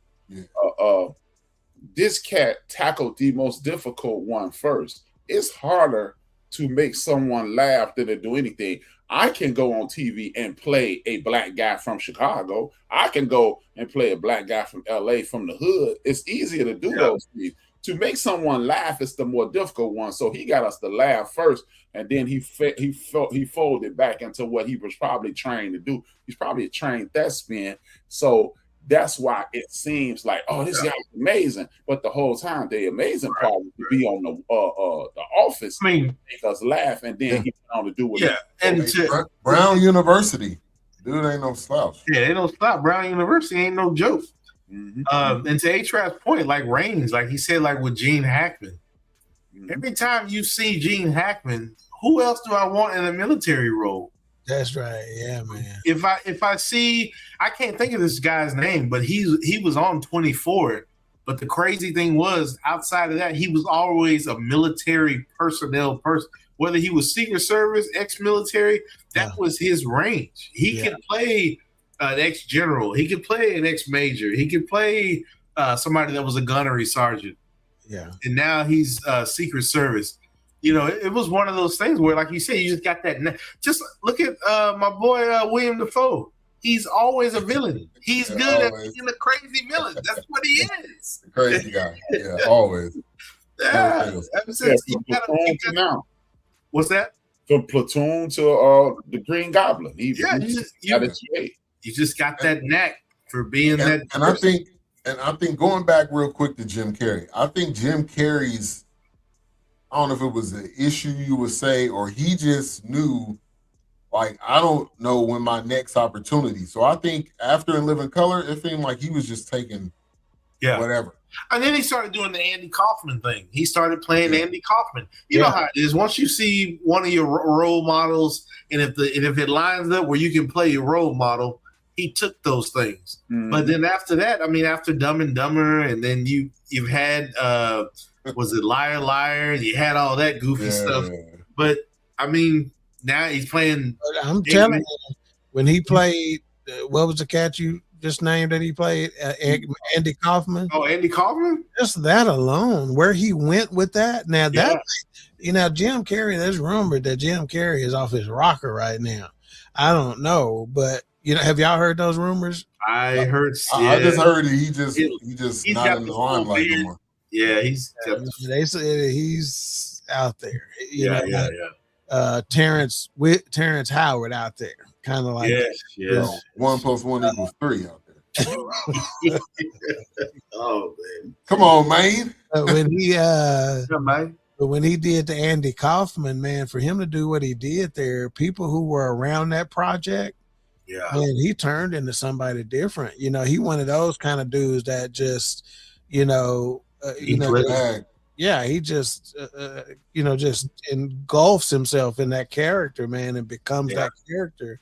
This cat tackled the most difficult one first. It's harder to make someone laugh than to do anything. I can go on TV and play a black guy from Chicago. I can go and play a black guy from LA, from the hood. It's easier to do those things. To make someone laugh is the more difficult one. So he got us to laugh first, and then he folded back into what he was probably trained to do. He's probably a trained thespian. So that's why it seems like, oh, this guy's amazing. But the whole time, the amazing part would be on the Office. I mean, make us laugh, and then he went on to do what. And Brown University, dude, ain't no slouch. Yeah, ain't no slouch. Brown University ain't no joke. And to HRap's point, like Reigns, like he said, like with Gene Hackman. Every time you see Gene Hackman, who else do I want in a military role? That's right. Yeah, man. If I see, I can't think of this guy's name, but he was on 24. But the crazy thing was, outside of that, he was always a military personnel person. Whether he was Secret Service, ex-military, that was his range. He could play an ex-general. He could play an ex-major. He could play somebody that was a gunnery sergeant. Yeah. And now he's Secret Service. You know, it was one of those things where, like you said, you just got that. Just look at my boy William Dafoe. He's always a villain. He's good at being a crazy villain. That's what he is. Crazy guy. Yeah, always. Yeah. Ever since now. What's that? From Platoon to the Green Goblin. You just got that knack for being that. And I think going back real quick to Jim Carrey, I think Jim Carrey's, I don't know if it was an issue you would say, or he just knew, like, I don't know when my next opportunity. So I think after In Living Color, it seemed like he was just taking whatever. And then he started doing the Andy Kaufman thing. He started playing Andy Kaufman. You know how it is. Once you see one of your role models, and if it lines up where you can play your role model, he took those things. But then after that, I mean, after Dumb and Dumber, and then you've had was it Liar Liar? You had all that goofy stuff. But I mean, now he's playing. I'm telling you, when he played, what was the cat you just named that he played? Andy Kaufman. Oh, Andy Kaufman. Just that alone, where he went with that. Now that Jim Carrey. There's rumored that Jim Carrey is off his rocker right now. I don't know, but have y'all heard those rumors? I heard. I just heard it. He just not in the limelight anymore. Yeah, they say he's out there. You know, Terrence Howard out there, kind of like 1 + 1 = 3 out there. Oh man, come on, man. When he did the Andy Kaufman, man, for him to do what he did there, people who were around that project, man, he turned into somebody different. You know, he one of those kind of dudes that just, he just just engulfs himself in that character, man, and becomes that character.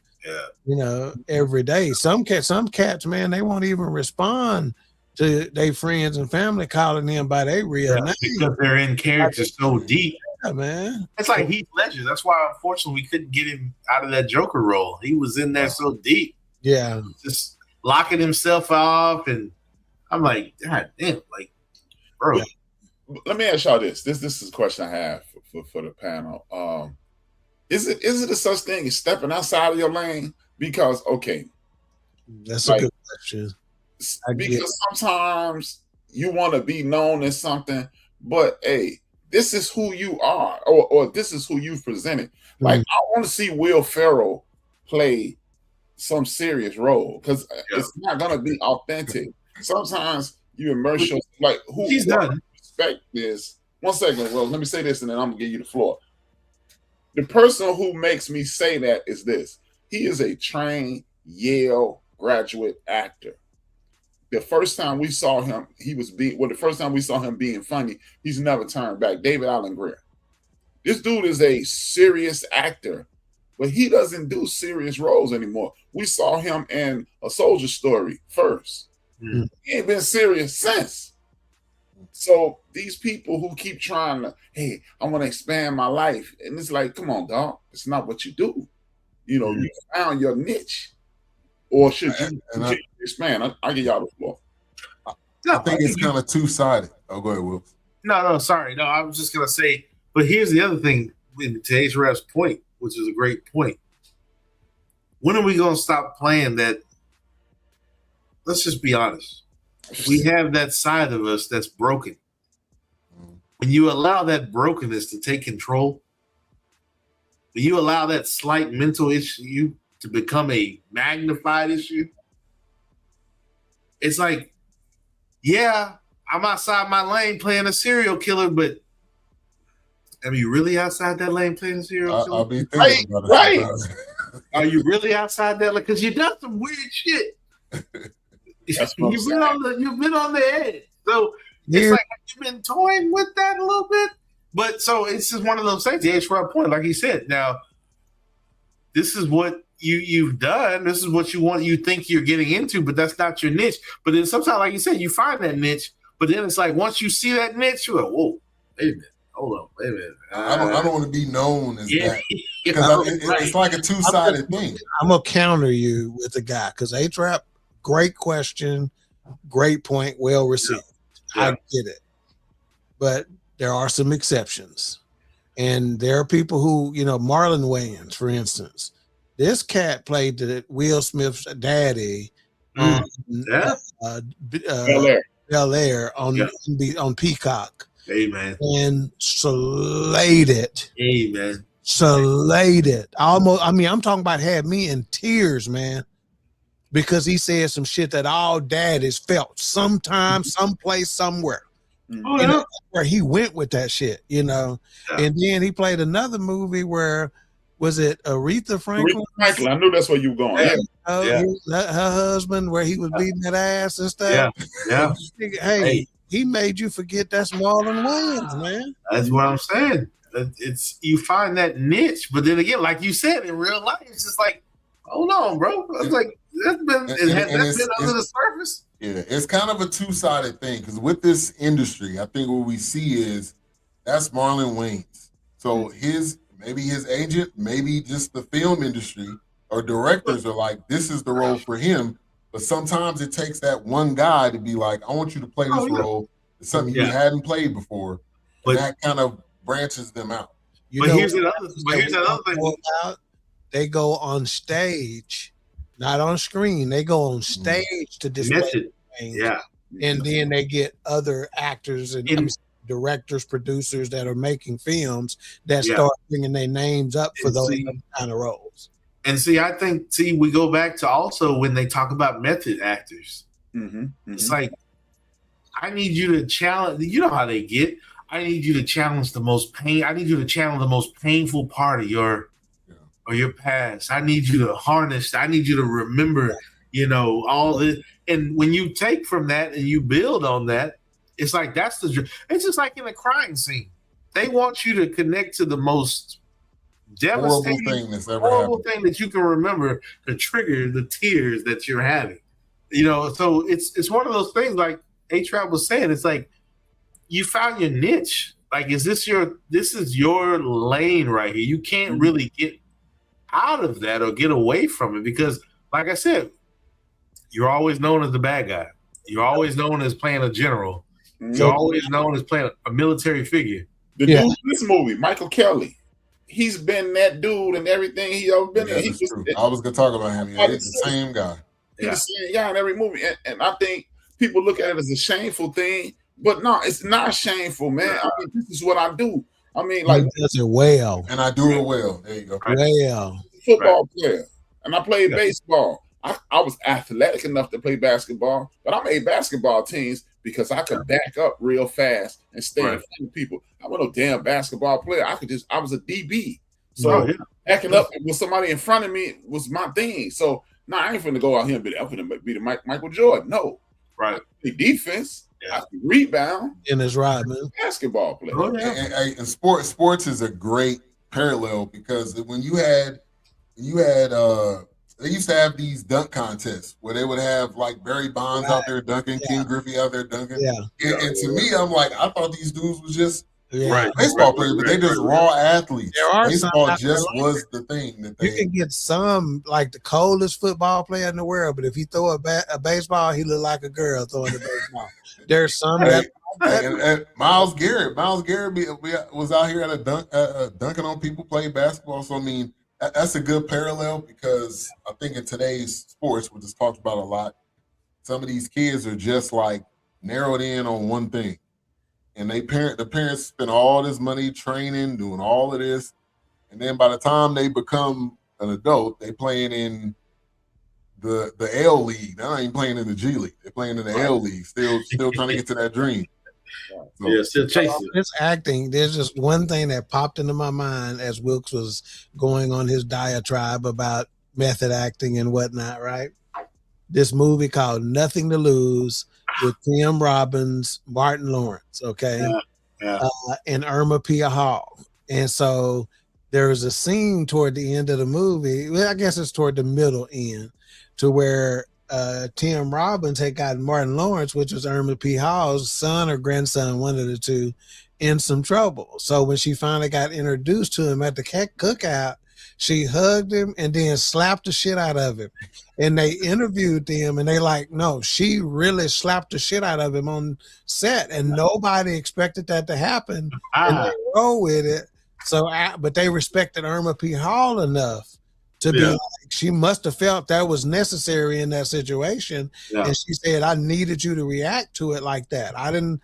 Every day. Some cats, man, they won't even respond to their friends and family calling them by their real name because they're in character so deep. Yeah, man. It's like Heath Ledger. That's why, unfortunately, we couldn't get him out of that Joker role. He was in there so deep. Yeah, just locking himself off, and I'm like, God damn, like, bro. Let me ask y'all this. This is a question I have for the panel. Is it a such thing as stepping outside of your lane? Because that's a good question. Because sometimes you want to be known as something, but hey, this is who you are, or this is who you've presented. Like, I want to see Will Ferrell play some serious role because it's not gonna be authentic. Sometimes you immerse yourself, like who he's done. Respect this 1 second, Will. Let me say this, and then I'm gonna give you the floor. The person who makes me say that is this. He is a trained Yale graduate actor. The first time we saw him, the first time we saw him being funny, he's never turned back. David Allen Greer. This dude is a serious actor, but he doesn't do serious roles anymore. We saw him in A Soldier Story first. Mm. He ain't been serious since. So these people who keep trying to, hey, I want to expand my life. And it's like, come on, dog. It's not what you do. You know, you found your niche. Or should you expand? I'll give y'all the floor. I think it's kind of two-sided. Oh, go ahead, Will. No, sorry. No, I was just going to say, but here's the other thing, to HRap's point, which is a great point. When are we going to stop playing that? Let's just be honest. We have that side of us that's broken. When you allow that brokenness to take control, when you allow that slight mental issue to become a magnified issue, it's like, yeah, I'm outside my lane playing a serial killer, but are you really outside that lane playing a serial killer? I'll be thinking about it. Right. Are you really outside that lane? Because you've done some weird shit. You've been on the edge. So it's like, have you been toying with that a little bit? But so it's just one of those things. The HRap point, like he said. Now, this is what you've done. This is what you think you're getting into, but that's not your niche. But then sometimes, like you said, you find that niche, but then it's like once you see that niche, you're like, whoa, wait a minute. Hold on, wait a minute. I don't want to be known as that. Because it's like a two-sided thing. I'm going to counter you with the guy because HRap, great question, great point, well received. Yeah. I get it. But there are some exceptions. And there are people who, Marlon Wayans, for instance. This cat played Will Smith's daddy on Bel Air on Peacock. Amen. And slayed it. Amen. Slayed it. Almost, I'm talking about had me in tears, man. Because he said some shit that all daddies felt sometime, someplace, somewhere. Oh, yeah. Where he went with that shit, Yeah. And then he played another movie where, was it Aretha Franklin? Aretha Franklin. I knew that's where you were going. Yeah. Her husband, where he was beating that ass and stuff. Yeah. Hey, he made you forget that's Marlon Wayans, man. That's what I'm saying. It's you find that niche, but then again, like you said, in real life, it's just like, hold on, bro. It's like that's been under the surface. Yeah, it's kind of a two-sided thing because with this industry, I think what we see is that's Marlon Wayans. So maybe his agent, maybe just the film industry or directors are like, this is the role for him. But sometimes it takes that one guy to be like, I want you to play this role. It's something you hadn't played before. But that kind of branches them out. Here's another thing. They go on stage, not on screen. They go on stage to display things. Yeah. And then they get other actors and directors, producers that are making films that start bringing their names up for those kind of roles. And we go back to also when they talk about method actors. It's like, I need you to challenge. You know how they get. I need you to challenge the most pain. I need you to challenge the most painful part of your past. I need you to harness. I need you to remember, all this. And when you take from that and you build on that, it's like it's just like in a crime scene. They want you to connect to the most devastating, horrible thing that you can remember to trigger the tears that you're having. So it's one of those things like HRap was saying. It's like you found your niche. Like, this is your lane right here. You can't really get out of that or get away from it because, like I said, you're always known as the bad guy. You're always known as playing a general. You're always known as playing a military figure. The dude in this movie, Michael Kelly, he's been that dude and everything he ever been in. I was gonna talk about him. Yeah, he's the same guy. He's the same guy in every movie, and I think people look at it as a shameful thing, but no, it's not shameful, man. I mean, this is what I do. I mean, like, he does it well, and I do it well. There you go. Well, football player, and I played baseball. I was athletic enough to play basketball, but I made basketball teams because I could back up real fast and stay in front of people. I wasn't no damn basketball player. I was a DB. So backing up with somebody in front of me was my thing. So I ain't finna go out here and I'm finna be the Michael Jordan. No. Right. The defense, I can rebound. And it's right, man. Basketball player. Oh, yeah. And sports is a great parallel because when you had they used to have these dunk contests where they would have like Barry Bonds out there dunking, King Griffey out there dunking. Yeah. And to me, I'm like, I thought these dudes was just baseball players, but they just raw athletes. Baseball just was the thing that you can get some like the coldest football player in the world, but if you throw a baseball, he look like a girl throwing the baseball. There's some and Miles Garrett was out here at a dunking on people playing basketball. So I mean, that's a good parallel because I think in today's sports, which is talked about a lot, some of these kids are just like narrowed in on one thing. And the parents spend all this money training, doing all of this. And then by the time they become an adult, they playing in the L League. They're not even playing in the G League. They're playing in the L League, still trying to get to that dream. So, still chasing. This acting, there's just one thing that popped into my mind as Wilks was going on his diatribe about method acting and whatnot, right? This movie called Nothing to Lose with Tim Robbins, Martin Lawrence, and Irma P. Hall. And so there was a scene toward the end of the movie, well, I guess it's toward the middle end, to where Tim Robbins had gotten Martin Lawrence, which was Irma P. Hall's son or grandson, one of the two, in some trouble. So when she finally got introduced to him at the cookout, she hugged him and then slapped the shit out of him. And they interviewed them and they like, no, she really slapped the shit out of him on set and nobody expected that to happen. And they roll with it. So, but they respected Irma P. Hall enough to be like, she must have felt that was necessary in that situation. And she said, I needed you to react to it like that. I didn't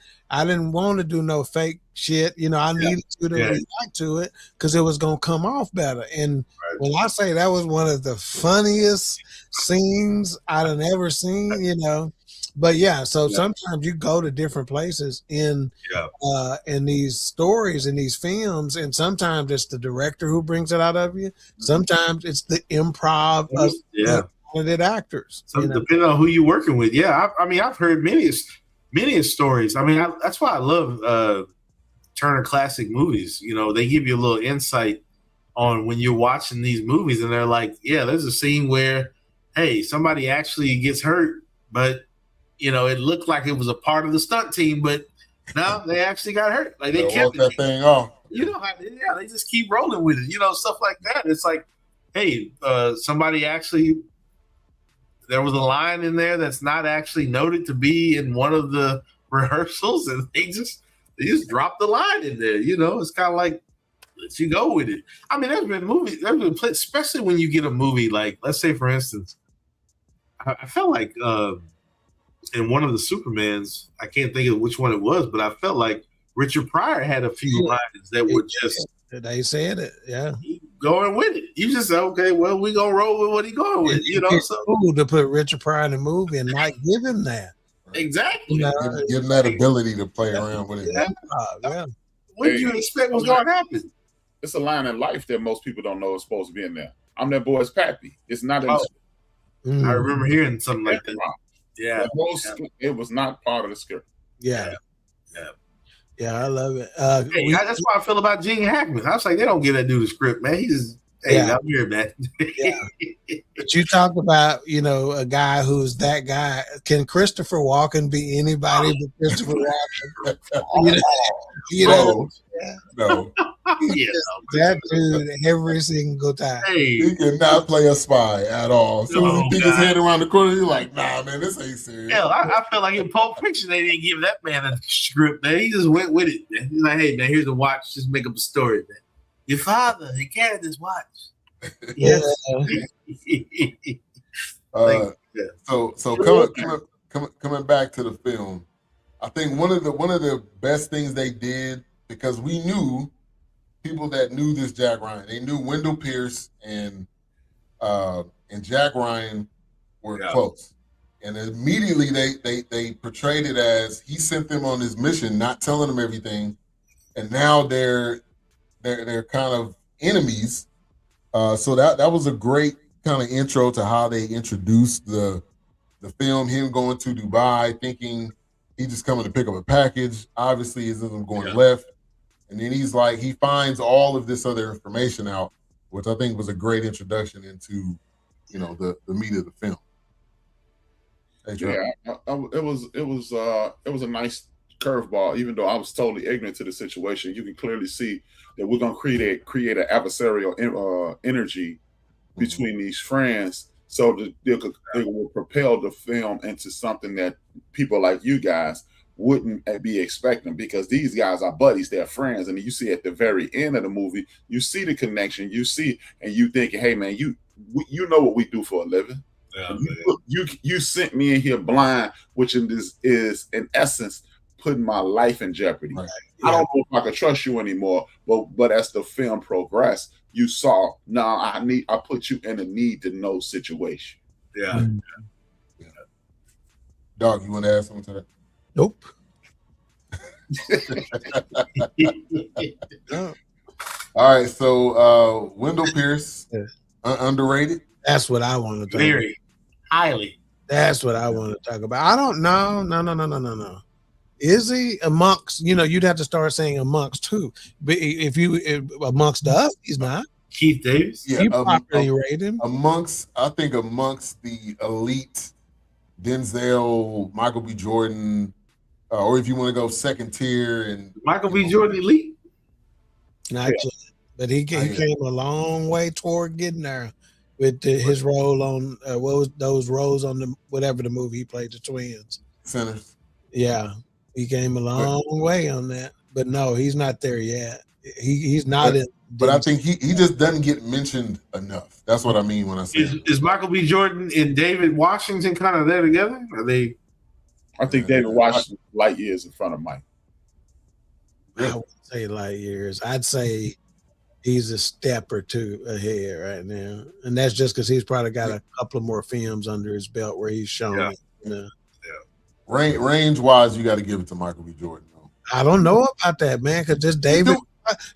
want to do no fake shit. You know, I needed you to react to it because it was going to come off better. And when I say that was one of the funniest scenes I'd ever seen, you know, but so sometimes you go to different places in these stories, in these films, and sometimes it's the director who brings it out of you. Sometimes it's the improv of talented actors. Depending on who you're working with. I mean, I've heard many stories. I mean, that's why I love Turner Classic Movies. You know, they give you a little insight on when you're watching these movies, and they're like, there's a scene where, hey, somebody actually gets hurt, but you know, it looked like it was a part of the stunt team, but no, they actually got hurt. Like they kept that thing off. You know, they just keep rolling with it. You know, stuff like that. It's like, hey, somebody actually, there was a line in there that's not actually noted to be in one of the rehearsals, and they just dropped the line in there. You know, it's kind of like, let you go with it. I mean, there's been especially when you get a movie like, let's say, for instance, I felt like in one of the Supermans, I can't think of which one it was, but I felt like Richard Pryor had a few lines that were just, they said it, going with it. You just say, okay, well, we gonna roll with what he going with, you know. It's cool to put Richard Pryor in the movie and not give him that. Exactly. You know, give him that ability to play around with it. What did you expect was going to happen? It's a line in life that most people don't know is supposed to be in there. I'm that boy's pappy. It's not in the script. I remember hearing something like that. It was not part of the script. Yeah, I love it. That's why I feel about Gene Hackman. I was like, they don't give that dude a script, man. He's I'm here, man. But you talk about, you know, a guy who's that guy. Can Christopher Walken be anybody but Christopher Walken? No. That dude every single time. He cannot play a spy at all. As soon as he pick his head around the corner, you're like, nah, man, this ain't serious. Hell, I feel like in Pulp Fiction, they didn't give that man a script, man. He just went with it, man. He's like, hey, man, here's a watch. Just make up a story, man. Your father, he carried this watch. Yes. So coming back to the film, I think one of the best things they did, because we knew people that knew this Jack Ryan. They knew Wendell Pierce and Jack Ryan were close. And immediately they portrayed it as he sent them on his mission, not telling them everything, and now they're kind of enemies. So that was a great kind of intro to how they introduced the film. Him going to Dubai, thinking he's just coming to pick up a package. Obviously, it isn't going left, and then he finds all of this other information out, which I think was a great introduction into the meat of the film. Yeah, it was a nice curveball. Even though I was totally ignorant to the situation, you can clearly see that we're gonna create an adversarial energy between these friends, so that they will propel the film into something that people like you guys wouldn't be expecting, because these guys are buddies, they're friends, and you see at the very end of the movie, you see the connection, you see, and you think, hey man, you know what we do for a living. Yeah, you sent me in here blind, which is in essence putting my life in jeopardy. Right. Yeah. I don't know if I can trust you anymore. But as the film progressed, you saw, I put you in a need to know situation. Yeah. Mm-hmm. Yeah. Dawk, you want to add something to that? Nope. All right, so Wendell Pierce, underrated. That's what I want to talk Very highly. That's what I want to talk about. I don't know. No. Is he amongst, you'd have to start saying amongst who? But if amongst us, he's not. Keith Davis? Yeah, you properly rate him. Amongst the elite, Denzel, Michael B. Jordan, or if you want to go second tier. And Michael B. Jordan elite? Not just, but he came a long way toward getting there. With his role on what was those roles on the whatever the movie he played, the twins. Sinners. Yeah, he came a long way on that, but no, he's not there yet. He's not in. But I think he just doesn't get mentioned enough. That's what I mean when I say. Is Michael B. Jordan and David Washington kind of there together? Are they? I think David Washington light years in front of Mike. I wouldn't say light years. I'd say he's a step or two ahead right now, and that's just because he's probably got a couple of more films under his belt where he's shown. Yeah. Range wise, you got to give it to Michael B. Jordan. Though. I don't know about that, man, because just David,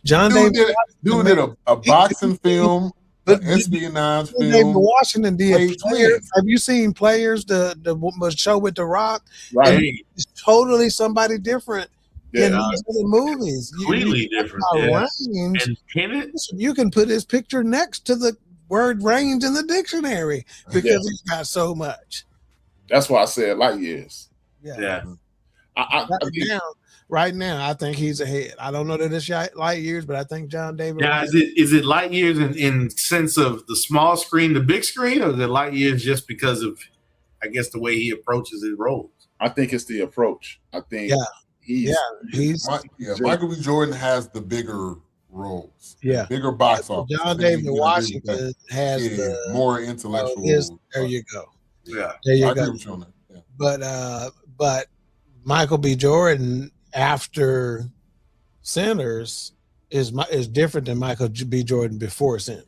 dude did a boxing film, an espionage film. David Washington did Players. Have you seen Players? The show with The Rock, right? And it's totally somebody different. In these other movies, completely different. Range, and you can put his picture next to the word range in the dictionary because he's got so much. That's why I said light years. Yeah. Right now, I think he's ahead. I don't know that it's light years, but I think John David. Yeah, is it light years in sense of the small screen, the big screen, or is it light years just because of, I guess, the way he approaches his roles? I think it's the approach. I think. Michael B. Jordan has the bigger roles. Yeah, bigger box office. John David Washington has the more intellectual. There you go. Yeah, there you go. Yeah. But Michael B. Jordan after Sinners is different than Michael B. Jordan before Sinners.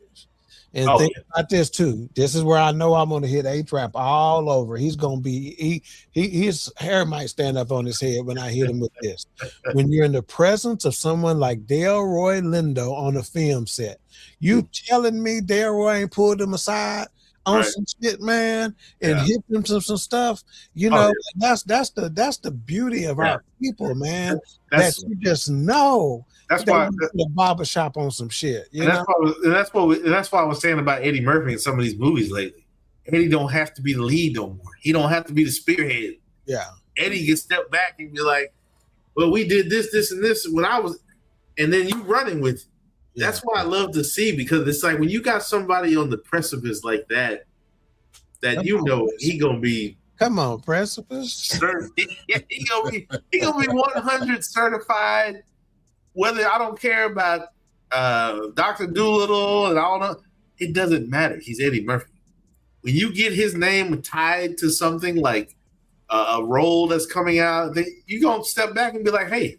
And think about this too. This is where I know I'm going to hit HRap all over. He's going to be his hair might stand up on his head when I hit him with this. When you're in the presence of someone like Delroy Lindo on a film set, you telling me Delroy ain't pulled him aside on some shit, man, and hit him some stuff. That's the beauty of our people, man. That you just know. That's why the barbershop on some shit. That's why I was saying about Eddie Murphy in some of these movies lately. Eddie don't have to be the lead no more. He don't have to be the spearhead. Yeah. Eddie can step back and be like, well, we did this, and this when I was, and then you running with it. Yeah. That's what I love to see, because it's like when you got somebody on the precipice like that he gonna be. Come on, precipice. he gonna be 100 certified. Whether I don't care about Dr. Doolittle and all that, it doesn't matter. He's Eddie Murphy. When you get his name tied to something like a role that's coming out, you're going to step back and be like, hey,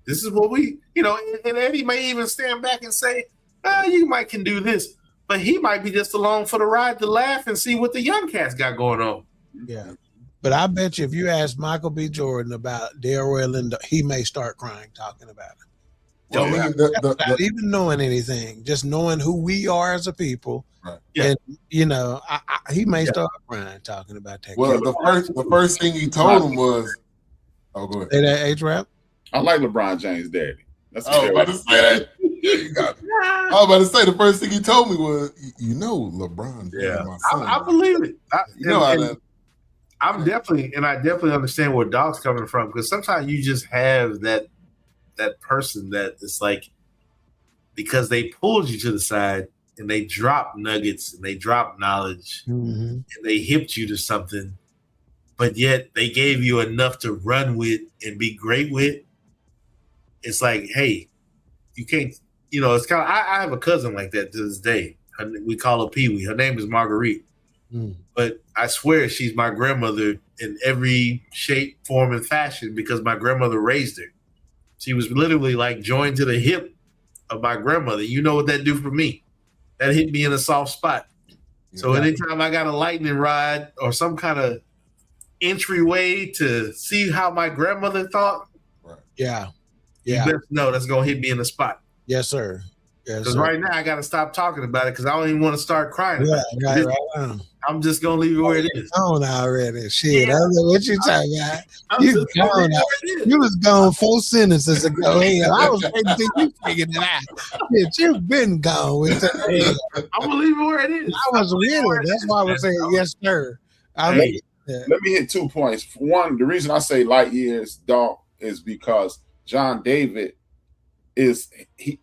this is what we, and Eddie may even stand back and say, you might can do this. But he might be just along for the ride to laugh and see what the young cats got going on. Yeah. But I bet you if you ask Michael B. Jordan about Delroy Lindo, he may start crying talking about it. Well, I mean, Not even knowing anything, just knowing who we are as a people. Right. And, you know, he may start crying talking about that. Well, the first thing he told him was, oh, go ahead. Say that, HRap? I like LeBron James' daddy. That's I was about to say that. Yeah, you got it. I was about to say the first thing he told me was, you know, LeBron James, my son. I believe it. I that. definitely understand where Dawk's coming from, because sometimes you just have that person that it's like, because they pulled you to the side and they dropped nuggets and they dropped knowledge and they hipped you to something, but yet they gave you enough to run with and be great with. It's like, hey, you can't, you know, it's kind of, I have a cousin like that to this day. We call her Pee Wee. Her name is Marguerite. But I swear she's my grandmother in every shape, form, and fashion, because my grandmother raised her. She was literally like joined to the hip of my grandmother. You know what that do for me? That hit me in a soft spot. So anytime I got a lightning rod or some kind of entryway to see how my grandmother thought, you best know that's going to hit me in the spot. Yes, sir. Because right now I got to stop talking about it because I don't even want to start crying. I'm just going to leave it where it is. Gone already. Shit. I don't know what you talking about. You gone. You was gone 4 sentences ago. Hey, I was waiting until you figured it out. Shit, you've been gone with it. I'm going to leave it where it is. I was with it. That's why I was saying yes, sir. Let me hit 2 points. One, the reason I say light years, Dawk, is because John David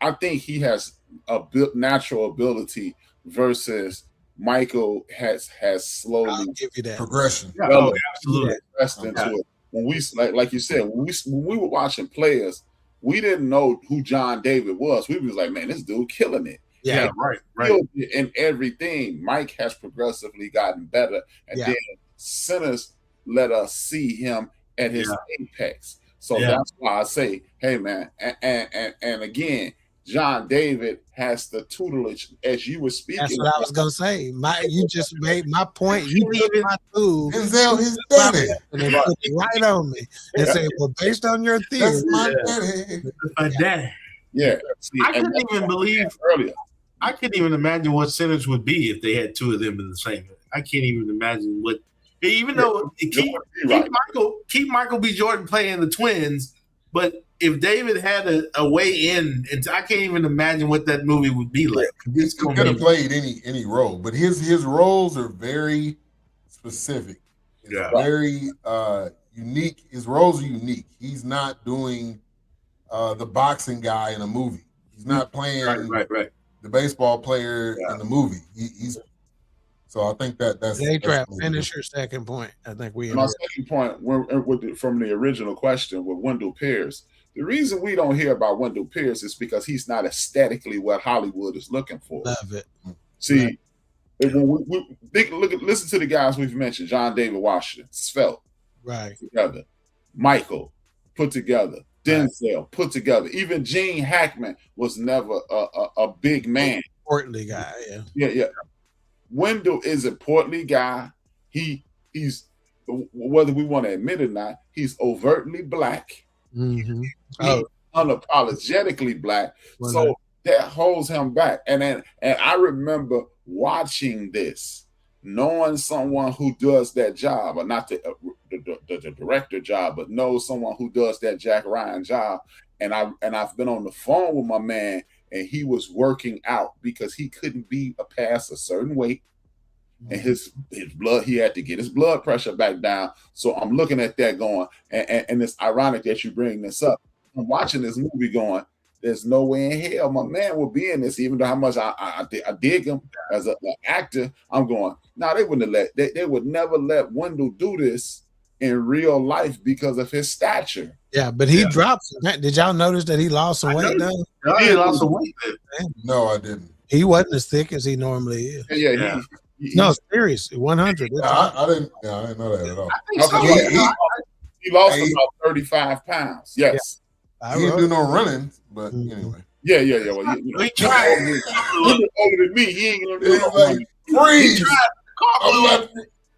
I think he has a natural ability versus Michael has slowly I'll give you that progression. Absolutely. Into it. When we like you said, when we were watching players, we didn't know who John David was. We was like, man, this dude killing it. Yeah, right. In everything, Mike has progressively gotten better, and then centers let us see him at his apex. So that's why I say, hey man, and again, John David has the tutelage as you were speaking. That's what I was gonna say. You just made my point. You took my tool. Denzel, his daddy, and they put it right on me and say, well, based on your theory, that's my daddy. My daddy. Yeah. I couldn't even believe earlier. I couldn't even imagine what centers would be if they had 2 of them in the same. I can't even imagine what. Even though keep Michael B. Jordan playing the Twins, but if David had a way in, I can't even imagine what that movie would be like. He could have played any role, but his roles are very specific. It's very unique. His roles are unique. He's not doing the boxing guy in a movie. He's not playing the baseball player in the movie. He's so I think that's HRap. Finish your second point. I think my second point from the original question with Wendell Pierce. The reason we don't hear about Wendell Pierce is because he's not aesthetically what Hollywood is looking for. Love it. See, when listen to the guys we've mentioned: John David Washington, Svelte, together, Michael, put together, Denzel, put together. Even Gene Hackman was never a big man. Portly guy, yeah. Wendell is a portly guy. He's whether we want to admit it or not, he's overtly black. Unapologetically black. So that holds him back. And I remember watching this, knowing someone who does that job, or not the director job, but knows someone who does that Jack Ryan job. And I've been on the phone with my man, and he was working out because he couldn't be past a certain weight, and his blood, he had to get his blood pressure back down. So I'm looking at that going, and it's ironic that you bring this up. I'm watching this movie going, there's no way in hell my man will be in this, even though how much I dig him as an actor. I'm going, no, they wouldn't have they would never let Wendell do this in real life because of his stature. Yeah, but he dropped. Did y'all notice that he lost some weight though? He lost some weight. No, I didn't. He wasn't as thick as he normally is. Yeah. No, serious. 100. I didn't know that at all. He lost about 35 pounds. Yes. He didn't do no running, but anyway. Yeah. Well, he tried. He's older than me. He ain't gonna do like, freeze.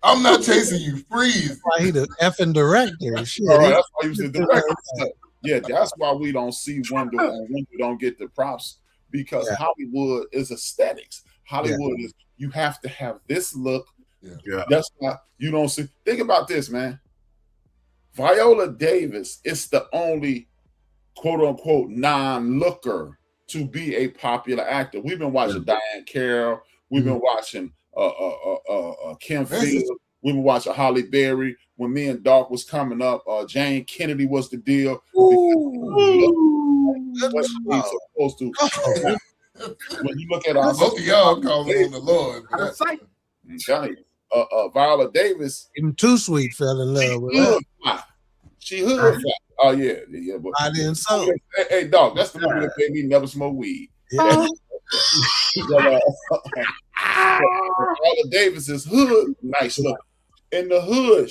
I'm not chasing you. Freeze. Why he the effing director? Shit. All right, that's why he was the director. Yeah, that's why we don't see Wonder and Wonder don't get the props because Hollywood is aesthetics. Hollywood is you have to have this look. Yeah. That's why you don't see. Think about this, man. Viola Davis is the only quote unquote non-looker to be a popular actor. We've been watching Diane Carroll. We've been watching Kim Fields. We've been watching Halle Berry. When me and Dawk was coming up, Jane Kennedy was the deal. What we supposed to? When you look at our both of y'all calling on the Lord. I'm telling you, Viola Davis, Even Too Sweet fell in love with her. She hood. Oh yeah. But I didn't so. Hey, Dawg, that's the movie that made me never smoke weed. Yeah. Viola Davis is hood, nice look. In the hood,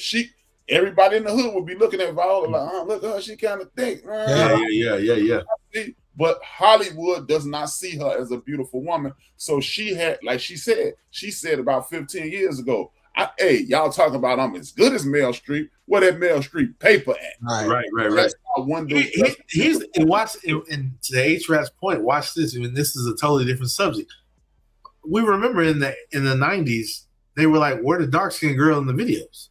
everybody in the hood would be looking at Viola like, oh, look at her, she kind of thick. Yeah. But Hollywood does not see her as a beautiful woman. So she had, like she said about 15 years ago, hey, y'all talking about I'm as good as Meryl Streep. Where that Meryl Streep paper at? Right. That's how one dude. Watch and to HRap's point, watch this. I mean, this is a totally different subject. We remember in the 90s, they were like, "Where the dark skinned girl in the videos?"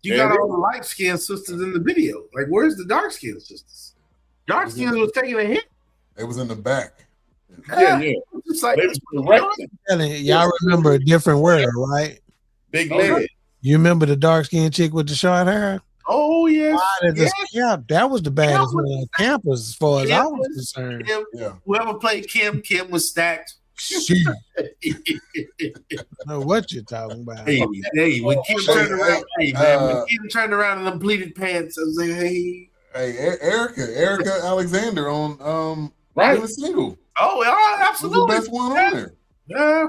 You got all the light skinned sisters in the video. Like, where's the dark skinned sisters? Dark skinned was taking a hit. It was in the back. Yeah. It's like y'all remember a different world, right? Big lady. You remember the dark skinned chick with the short hair? Oh yes. Yeah, that was the baddest one on campus as far as I was concerned. Whoever played Kim was stacked. Know what you're talking about. Hey, when Kim turned around, when Kim turned around in them pleated pants, I was like, hey, Erica Alexander on right single. Oh, absolutely, was the best one on there. Yeah,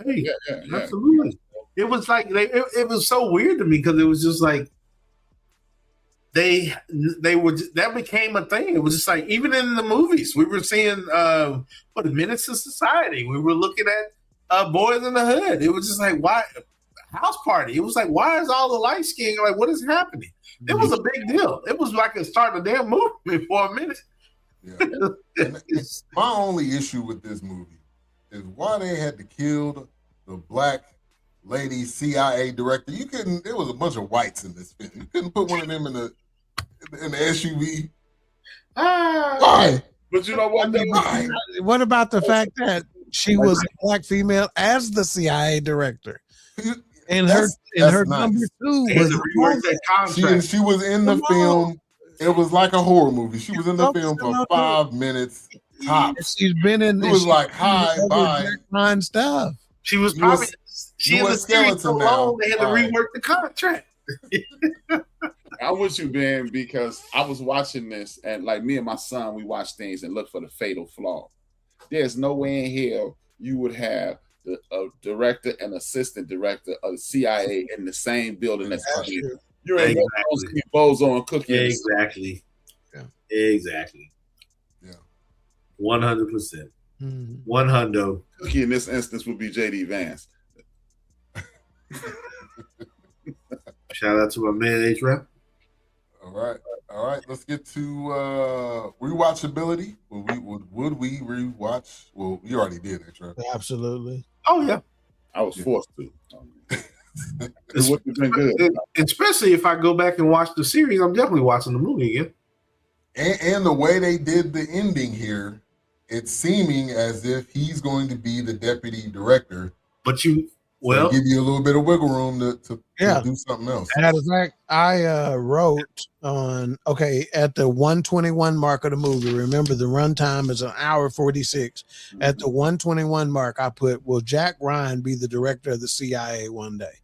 hey, absolutely. It was like it was so weird to me because it was just like they were that became a thing. It was just like even in the movies we were seeing Menace to Society. We were looking at Boys in the Hood. It was just like why House Party. It was like why is all the light skin like what is happening? It was a big deal. It was like it started a damn movement for a minute. Yeah. My only issue with this movie is why they had to kill the black lady CIA director. You couldn't. There was a bunch of whites in this film. You couldn't put one of them in the SUV. Why? But you know what? What about the fact that she was a black female as the CIA director? And her nice. Number two was that contract. She was in the film. It was like a horror movie. She was in the film for 5 minutes tops. She's been in. It was like hi, bye, stuff. She was probably. She was skeleton so long, they had to rework the contract. I'm with you, Ben, because I was watching this, and like me and my son, we watch things and look for the fatal flaw. There's no way in hell you would have the director and assistant director of the CIA in the same building. You ain't going to see Bozo and Cookie. Exactly. Exactly. Yeah. 100%. 100. Cookie in this instance would be JD Vance. Shout out to my man HRap. All right. Let's get to rewatchability. Would we rewatch? Well, you already did HRap. Absolutely. Oh yeah, I was forced to. It would have been good, especially if I go back and watch the series. I'm definitely watching the movie again. And the way they did the ending here, it's seeming as if he's going to be the deputy director. But give you a little bit of wiggle room to do something else. Matter of fact, I wrote on at the 121 mark of the movie. Remember, the runtime is an hour 46. Mm-hmm. At the 121 mark, I put, "Will Jack Ryan be the director of the CIA one day?"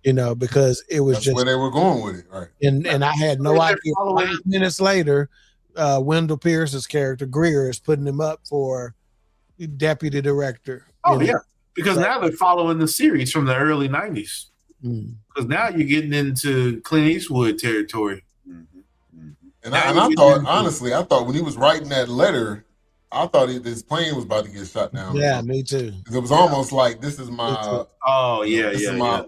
You know, because it was just where they were going with it, right? And I had no idea. 5 minutes later, Wendell Pierce's character Greer is putting him up for deputy director. Oh yeah. Because now they're following the series from the early 90s. Because now you're getting into Clint Eastwood territory. And I thought, honestly, when he was writing that letter I thought his plane was about to get shot down. Yeah, me too. It was almost like this is my. Oh yeah, this yeah, is yeah.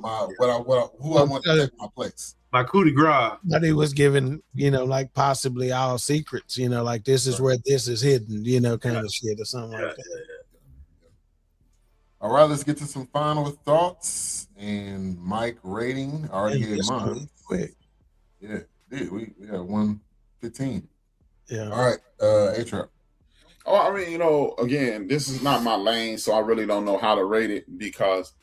who I want to take my place. My coup de grace. But he was given, like possibly all secrets, like this is where this is hidden, kind of shit or something like that. All right, let's get to some final thoughts and Mike rating. I already gave mine. Quick. Yeah, we got 115. Yeah. All right, HRap. Oh, I mean, again, this is not my lane, so I really don't know how to rate it because,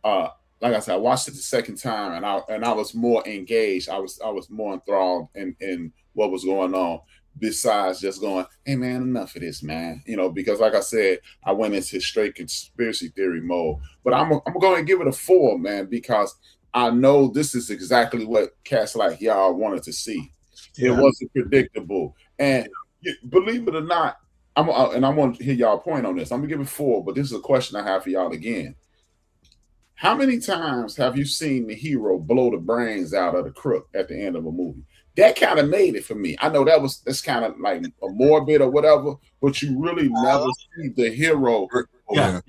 like I said, I watched it the second time and I was more engaged. I was more enthralled in what was going on. Besides just going, hey man, enough of this, man. Because like I said, I went into straight conspiracy theory mode. But I'm going to give it a 4, man, because I know this is exactly what cats like y'all wanted to see. Yeah. It wasn't predictable, and believe it or not, I want to hear y'all point on this. I'm gonna give it 4, but this is a question I have for y'all again. How many times have you seen the hero blow the brains out of the crook at the end of a movie? That kind of made it for me. I know that's kind of like a morbid or whatever, but you really never see the hero. Yeah.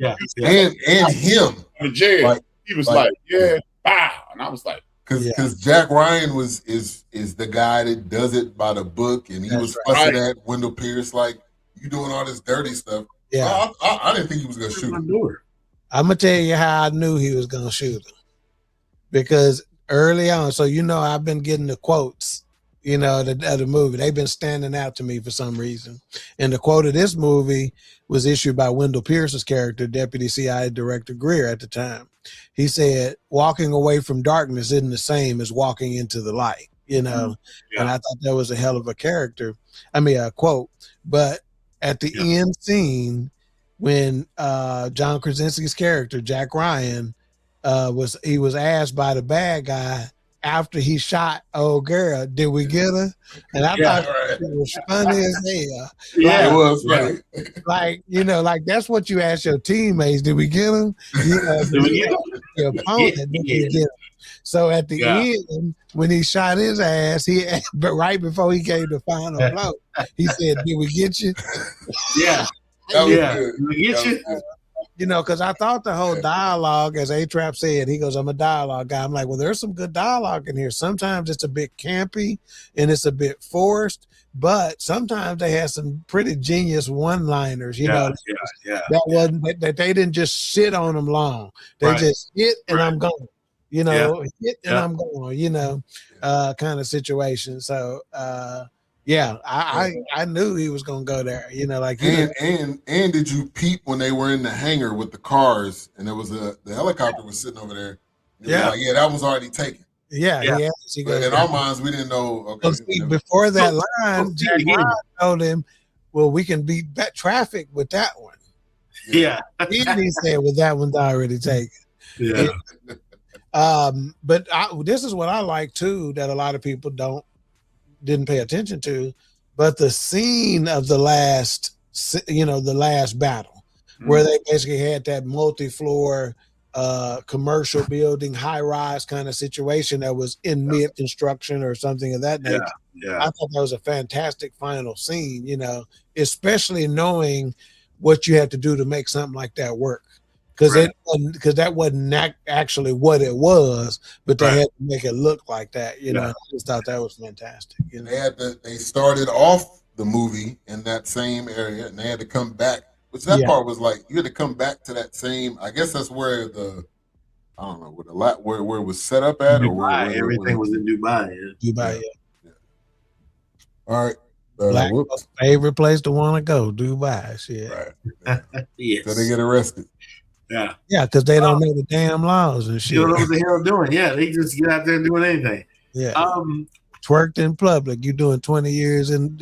And him. In jail. Like, he was like, yeah, bow. And I was like, because Jack Ryan is the guy that does it by the book, and he was fussing at Wendell Pierce like, you doing all this dirty stuff. Yeah. I didn't think he was going to shoot him. I'm going to tell you how I knew he was going to shoot him. Because early on, so I've been getting the quotes, of the movie. They've been standing out to me for some reason. And the quote of this movie was issued by Wendell Pierce's character, Deputy CIA Director Greer at the time. He said, walking away from darkness isn't the same as walking into the light, And I thought that was a hell of a a quote. But at the end scene, when John Krasinski's character, Jack Ryan, was asked by the bad guy after he shot old girl, did we get her? And I thought it was funny as hell. Yeah, it was funny. Like that's what you ask your teammates, did we get him? Did we get him? Your opponent, did we get him? So at the end, when he shot his ass, but right before he gave the final blow, he said, did we get you? Yeah. Did we get you? Because I thought the whole dialogue, as HRap said, he goes, I'm a dialogue guy. I'm like, well, there's some good dialogue in here. Sometimes it's a bit campy and it's a bit forced, but sometimes they have some pretty genius one-liners, that wasn't that they didn't just sit on them long. They just hit and I'm going, hit and I'm going, kind of situation. So, I knew he was gonna go there. And did you peep when they were in the hangar with the cars and there was the helicopter was sitting over there? That was already taken. In our minds, we didn't know. Okay, before that line, Jack Ryan told him, "Well, we can beat traffic with that one." Yeah, he said, "Well, that one's already taken." Yeah. But this is what I like too that a lot of people didn't pay attention to, but the scene of the last battle, where they basically had that multi-floor commercial building, high-rise kind of situation that was in mid-construction or something of that nature. I thought that was a fantastic final scene, especially knowing what you had to do to make something like that work. Because that wasn't actually what it was, but they had to make it look like that. I just thought that was fantastic. They started off the movie in that same area, and they had to come back. Which part was like you had to come back to that same. I guess that's where where it was set up at, Dubai, or where everything was in Dubai. Dubai. All right. Black favorite place to want to go, Dubai. Shit. Right. Yes. So they get arrested. Yeah, because they don't know the damn laws and shit. You don't know what the hell they're doing. Yeah, they just get out there and doing anything. Yeah. Twerked in public. You doing 20 years in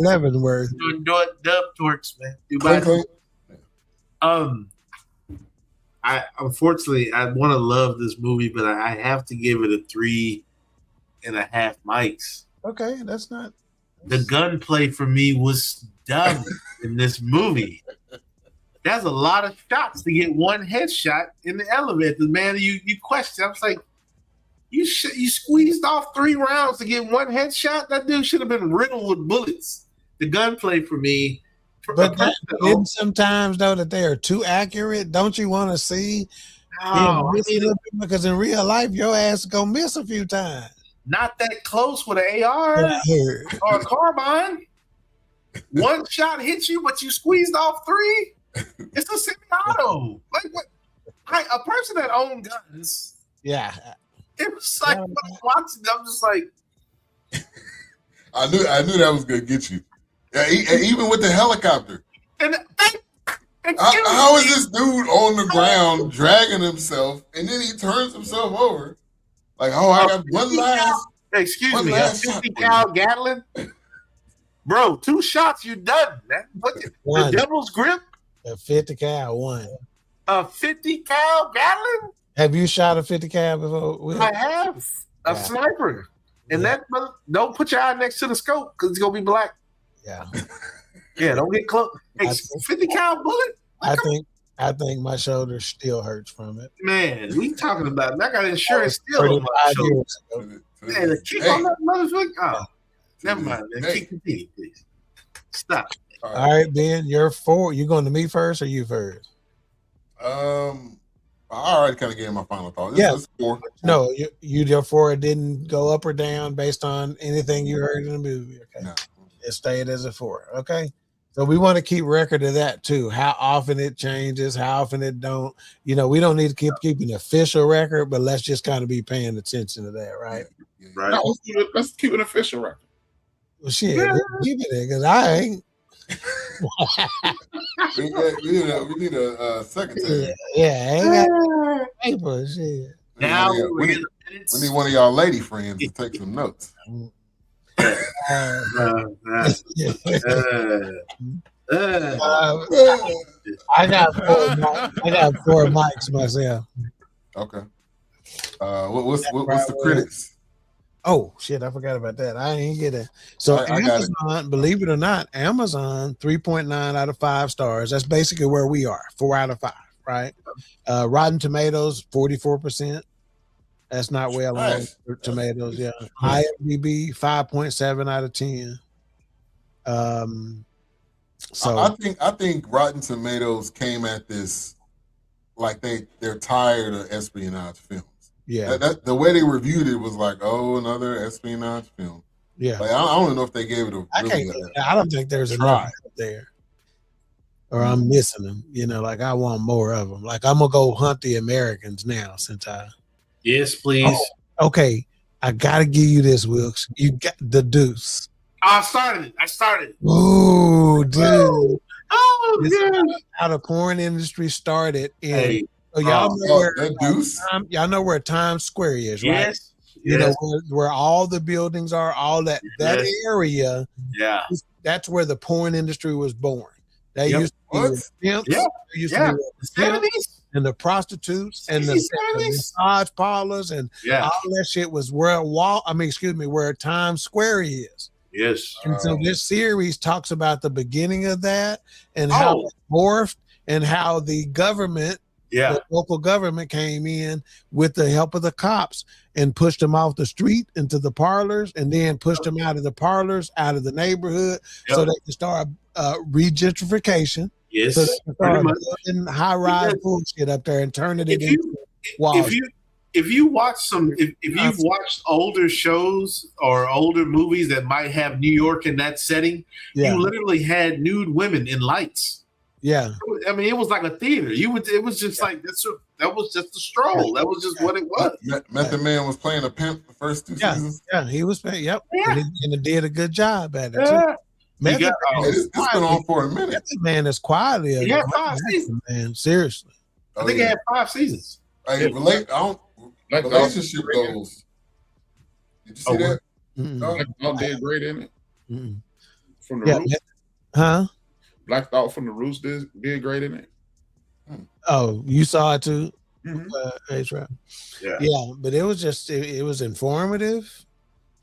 Leavenworth. Doing dub twerks, man. Dubai. I unfortunately I want to love this movie, but I have to give it a 3.5 mics. Okay, that's not. The gunplay for me was dumb in this movie. That's a lot of shots to get one headshot in the elevator. Man, you question. I was like, you squeezed off 3 rounds to get one headshot? That dude should have been riddled with bullets. the gunplay for me. But isn't sometimes though that they are too accurate? Don't you want to see? Because in real life, your ass is gonna miss a few times. Not that close with an AR or a carbine. One shot hits you, but you squeezed off 3. It's a semi-auto. Like what? A person that owned guns. Yeah. It was like when I'm watching, I'm just like, I knew that was gonna get you. Yeah, even with the helicopter. And how is this dude on the ground dragging himself, and then he turns himself over? Like, I got one last. Excuse me, a 50 cal Gatling, bro. 2 shots, you done. The devil's grip. A 50 cal one. A 50 cal Gatling. Have you shot a 50 cal before? I have a sniper, and that don't put your eye next to the scope because it's gonna be black. Yeah. Yeah, don't get close. Hey, 50 cal bullet. I think my shoulder still hurts from it. Man, we talking about it. I got insurance still on my shoulder. Hey, the kick on that motherfucker. Oh, never mind. Kick continue, please. Stop. All right, Ben, you're 4. You going to me first or you first? I already kind of gave my final thought. It's 4. No, your 4 didn't go up or down based on anything you heard in the movie. Okay. No. It stayed as a 4. Okay. So we want to keep record of that too. How often it changes, how often it don't. We don't need to keep keeping an official record, but let's just kind of be paying attention to that, right? Yeah. Right. No, let's keep an official record. Well, shit, keep it there because I ain't. we need a secretary. Yeah, I ain't got paper. Shit. Now we need one of y'all lady friends to take some notes. I got 4 mics myself. Okay. What's the critics? Oh shit, I forgot about that. I ain't get it. So Amazon, believe it or not, Amazon 3.9 out of 5 stars. That's basically where we are. 4 out of 5, right? Rotten Tomatoes 44%. That's not well on tomatoes. Yeah. IMDb 5.7 out of 10. So I think Rotten Tomatoes came at this like they're tired of espionage films. Yeah. The way they reviewed it was like, another espionage film. Yeah. Like, I don't know if they gave it a. I don't think there's enough out there. Or I'm missing them. Like I want more of them. Like I'm gonna go hunt the Americans now since I. Yes, please. Oh, okay, I gotta give you this, Wilks. You got The Deuce. I started it. Ooh, dude. Oh, yeah. How the porn industry started. So y'all know where Times Square is, right? Yes. You know where all the buildings are, all that area. Yeah. That's where the porn industry was born. They used to be pimps. Yeah. They used to be the 70s. And the prostitutes and the massage parlors and all that shit was where where Times Square is. Yes. And so this series talks about the beginning of that and how it morphed and how the government, the local government came in with the help of the cops and pushed them off the street into the parlors and then pushed them out of the parlors, out of the neighborhood so they could start regentrification. Yes, so they building high-rise bullshit up there and turning it into walls. If you've watched older shows or older movies that might have New York in that setting, you literally had nude women in lights. Yeah, I mean, it was like a theater. It was just like this. That was just a stroll. That was just what it was. Method Man was playing a pimp the first 2 seasons. Yeah, he was playing. Yep, and he did a good job at it. Yeah. It's been on for a minute. Method Man is quietly. He had 5 seasons, man. Seriously, I think he had 5 seasons. Hey, relationship goals. Did you see that? Black Thought did great in it. From the Roots. Huh? Black Thought from the Roots did great in it. Oh, you saw it too? HRap. Yeah, but it was just it was informative.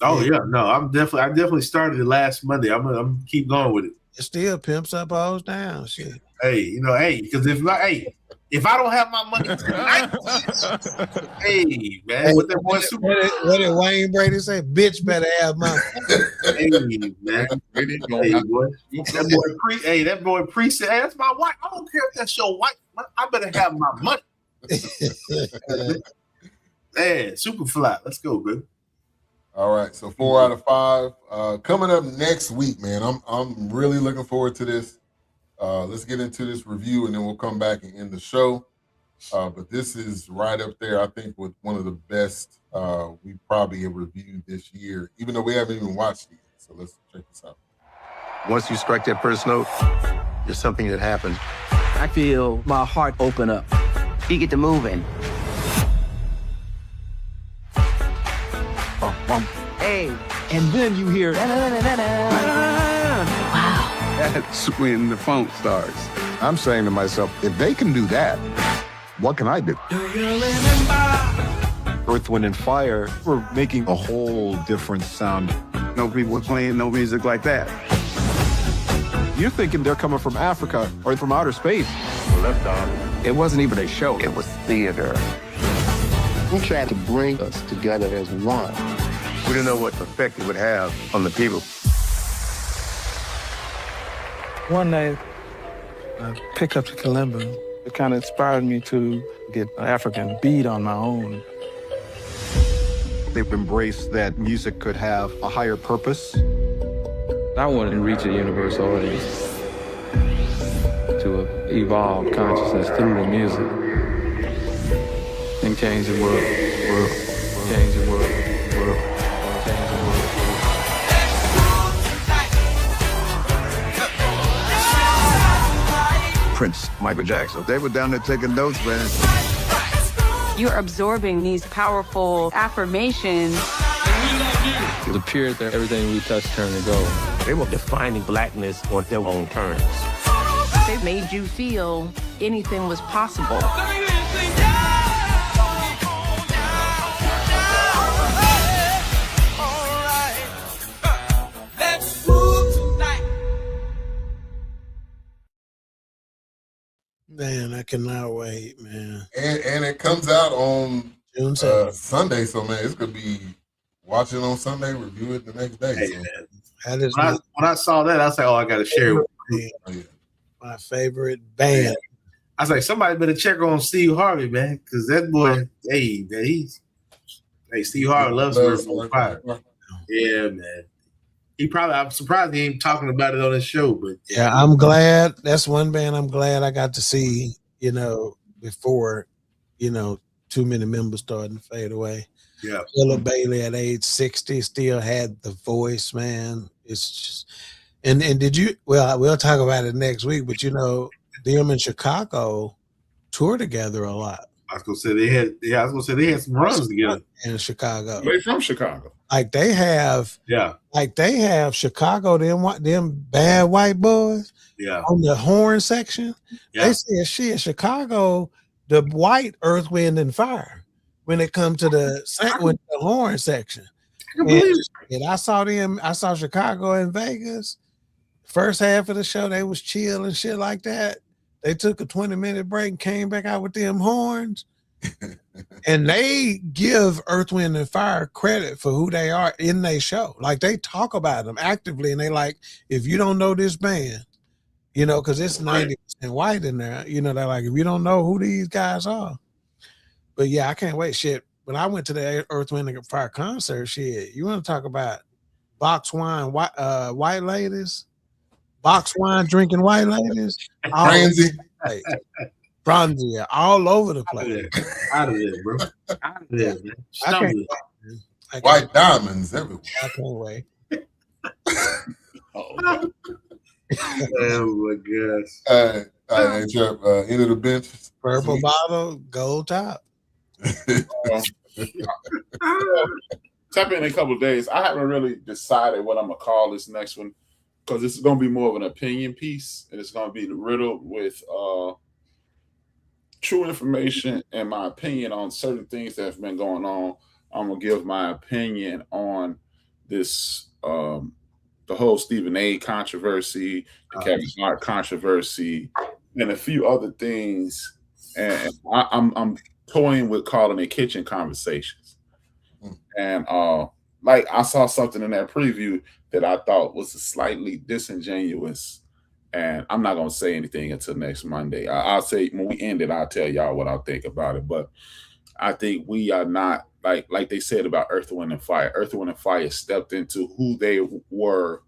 Oh yeah, no, I definitely started it last Monday. I'm gonna keep going with it. It still pimps up, hoes down, shit. Hey, because if If I don't have my money tonight, hey man, what that boy Super? What did Wayne Brady say? Bitch better have my money. Hey man, that boy Pre said, hey, that's my wife. I don't care if that's your wife. I better have my money. Man, Superfly, let's go, bro. All right, so 4 out of 5 coming up next week, man. I'm really looking forward to this. Let's get into this review, and then we'll come back and end the show. But this is right up there, I think, with one of the best we probably have reviewed this year, even though we haven't even watched it yet. So let's check this out. Once you strike that first note, there's something that happens. I feel my heart open up. You get to moving. Hey, and then you hear. Wow. That's when the funk starts. I'm saying to myself, if they can do that, what can I do? Earth, Wind, and Fire were making a whole different sound. No people playing no music like that. You're thinking they're coming from Africa or from outer space. It wasn't even a show. It was theater. He tried to bring us together as one. We didn't know what effect it would have on the people. One night, I picked up the kalimba. It kind of inspired me to get an African beat on my own. They've embraced that music could have a higher purpose. I wanted to reach a universal audience, to evolve consciousness through the music and change the world, change the world, change the world. Prince, Michael Jackson, they were down there taking notes, man. You're absorbing these powerful affirmations. It appeared that everything we touched turned to gold. They were defining blackness on their own terms. They made you feel anything was possible. Man, I cannot wait, man. And it comes out on June 7th. Sunday, so man, it's gonna be watch it on Sunday, review it the next day. Hey, so. man. When I saw that, I was like, oh, I got to share it with you. My favorite band. I was like, somebody better check on Steve Harvey, man, because that boy, Steve Harvey loves Earth, Wind, Fire. Yeah, man. I'm surprised he ain't talking about it on his show, but yeah, I'm glad. That's one band I'm glad I got to see, before, too many members starting to fade away. Yeah. Philip Bailey at age 60 still had the voice, man. It's just, and did you, we'll talk about it next week, but them in Chicago tour together a lot. I was gonna say they had some runs together in Chicago. They're from Chicago. Like they have Chicago, them bad white boys on the horn section. They said shit, Chicago, the white Earth, Wind, and Fire when it comes to the horn section. And I saw Chicago in Vegas. First half of the show, they was chill and shit like that. They took a 20-minute break and came back out with them horns. And they give Earth, Wind, and Fire credit for who they are in their show. Like they talk about them actively, and they like, if you don't know this band, because it's 90% white in there, they're like, if you don't know who these guys are. But yeah, I can't wait. Shit, when I went to the Earth, Wind, and Fire concert, shit, you want to talk about box wine, white ladies? Box wine drinking white ladies, bronzy, all over the place. Out of there, bro. Out of there, man. White diamonds everywhere. I can't wait. Oh my gosh! All right, HRap, end of the bench. Purple bottle, gold top. Tap in a couple of days. I haven't really decided what I'm gonna call this next one, because this is going to be more of an opinion piece, and it's going to be riddled with true information and my opinion on certain things that have been going on. I'm going to give my opinion on this, the whole Stephen A. controversy, the Kevin Hart controversy, and a few other things. and I'm toying with calling it kitchen conversations. And like I saw something in that preview that I thought was slightly disingenuous, and I'm not gonna say anything until next Monday. I'll say when we end it, I'll tell y'all what I think about it. But I think we are not like they said about Earth, Wind, and Fire. Earth, Wind, and Fire stepped into who they were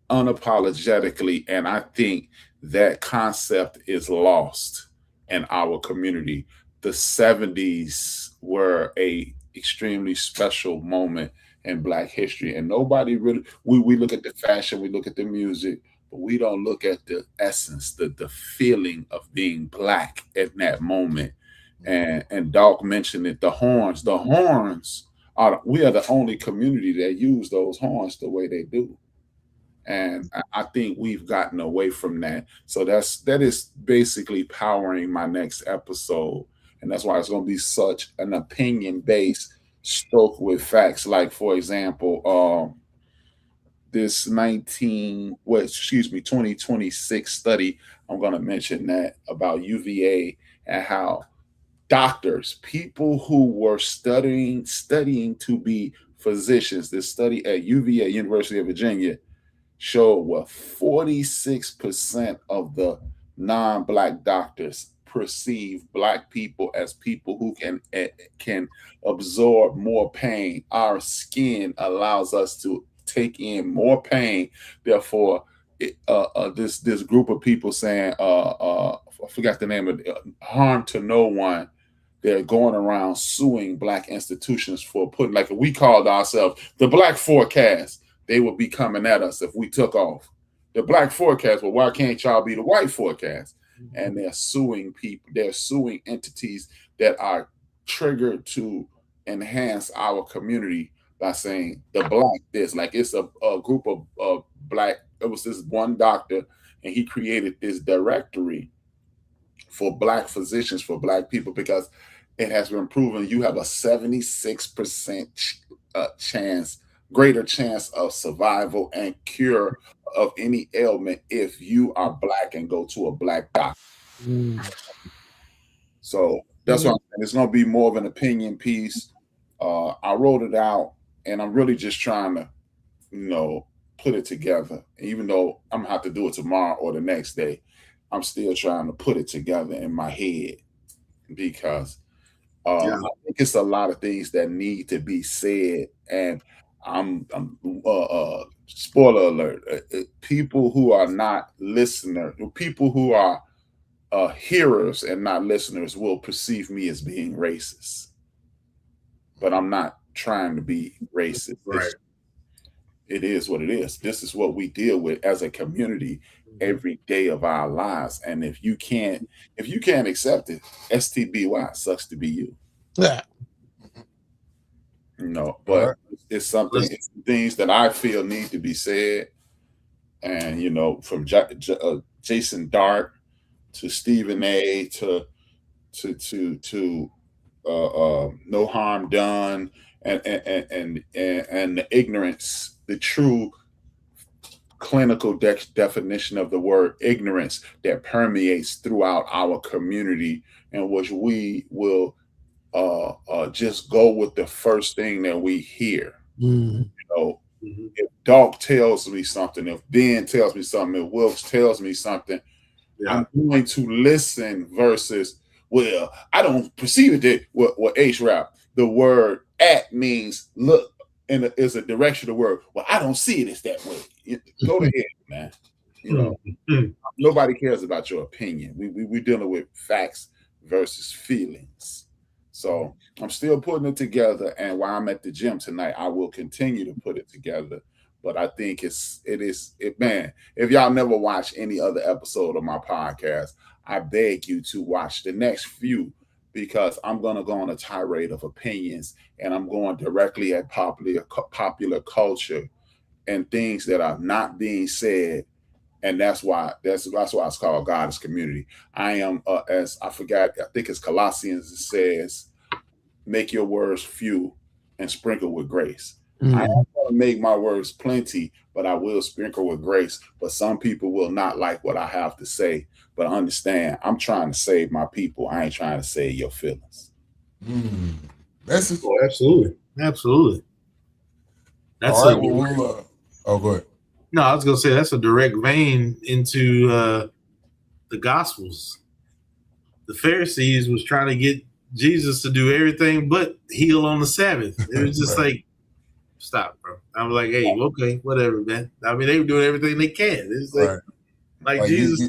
unapologetically, and I think that concept is lost in our community. The 70s were a extremely special moment in Black history, and nobody really we look at the fashion, we look at the music, but we don't look at the essence, the feeling of being Black at that moment. And Dawk mentioned it, the horns we are the only community that use those horns the way they do. And I think we've gotten away from that. So that is basically powering my next episode. And that's why it's going to be such an opinion-based stroke with facts. Like, for example, this 2026 study, I'm going to mention that about UVA and how doctors, people who were studying to be physicians, this study at UVA, University of Virginia, showed what 46% of the non-Black doctors perceive Black people as people who can absorb more pain. Our skin allows us to take in more pain. Therefore, this group of people saying, I forgot the name of it, harm to no one. They're going around suing Black institutions for putting, like we called ourselves the Black Fourcast. They would be coming at us if we took off. The Black Fourcast, well, why can't y'all be the White Fourcast? And they're suing people. They're suing entities that are triggered to enhance our community by saying the Black this. Like it's a group of Black, it was this one doctor, and he created this directory for Black physicians, for Black people, because it has been proven you have a 76% greater chance of survival and cure of any ailment if you are Black and go to a Black doctor. So that's what I'm saying. It's going to be more of an opinion piece. I wrote it out, and I'm really just trying to, put it together. Even though I'm going to have to do it tomorrow or the next day, I'm still trying to put it together in my head because I think it's a lot of things that need to be said. And I'm spoiler alert, people who are not listeners, people who are hearers and not listeners will perceive me as being racist. But I'm not trying to be racist. Right. It is what it is. This is what we deal with as a community every day of our lives. And if you can't accept it, STBY, sucks to be you. Yeah. But it's something, it's things that I feel need to be said. And from Jason Dart to Stephen A to No Harm Done, and the ignorance, the true clinical definition of the word ignorance that permeates throughout our community, in which we will just go with the first thing that we hear. If Dawk tells me something, if Ben tells me something, if Wilks tells me something, I'm going to listen versus, well, I don't perceive it that what HRap, the word at means look, and is a directional word. Well, I don't see it as that way. Go to hell, man. Nobody cares about your opinion. We're dealing with facts versus feelings. So I'm still putting it together, and while I'm at the gym tonight, I will continue to put it together. But I think man, if y'all never watch any other episode of my podcast, I beg you to watch the next few, because I'm going to go on a tirade of opinions, and I'm going directly at popular culture and things that are not being said. And that's why it's called God's Community. I am, as I forgot, I think it's Colossians, it says, make your words few and sprinkle with grace. I am going to will make my words plenty, but I will sprinkle with grace. But some people will not like what I have to say. But understand, I'm trying to save my people. I ain't trying to save your feelings. That's absolutely. That's all right. Oh, go ahead. No, I was gonna say that's a direct vein into the Gospels. The Pharisees was trying to get Jesus to do everything but heal on the Sabbath. It was just like, stop, bro. I was like, hey, okay, whatever, man. I mean, they were doing everything they can. It's like Jesus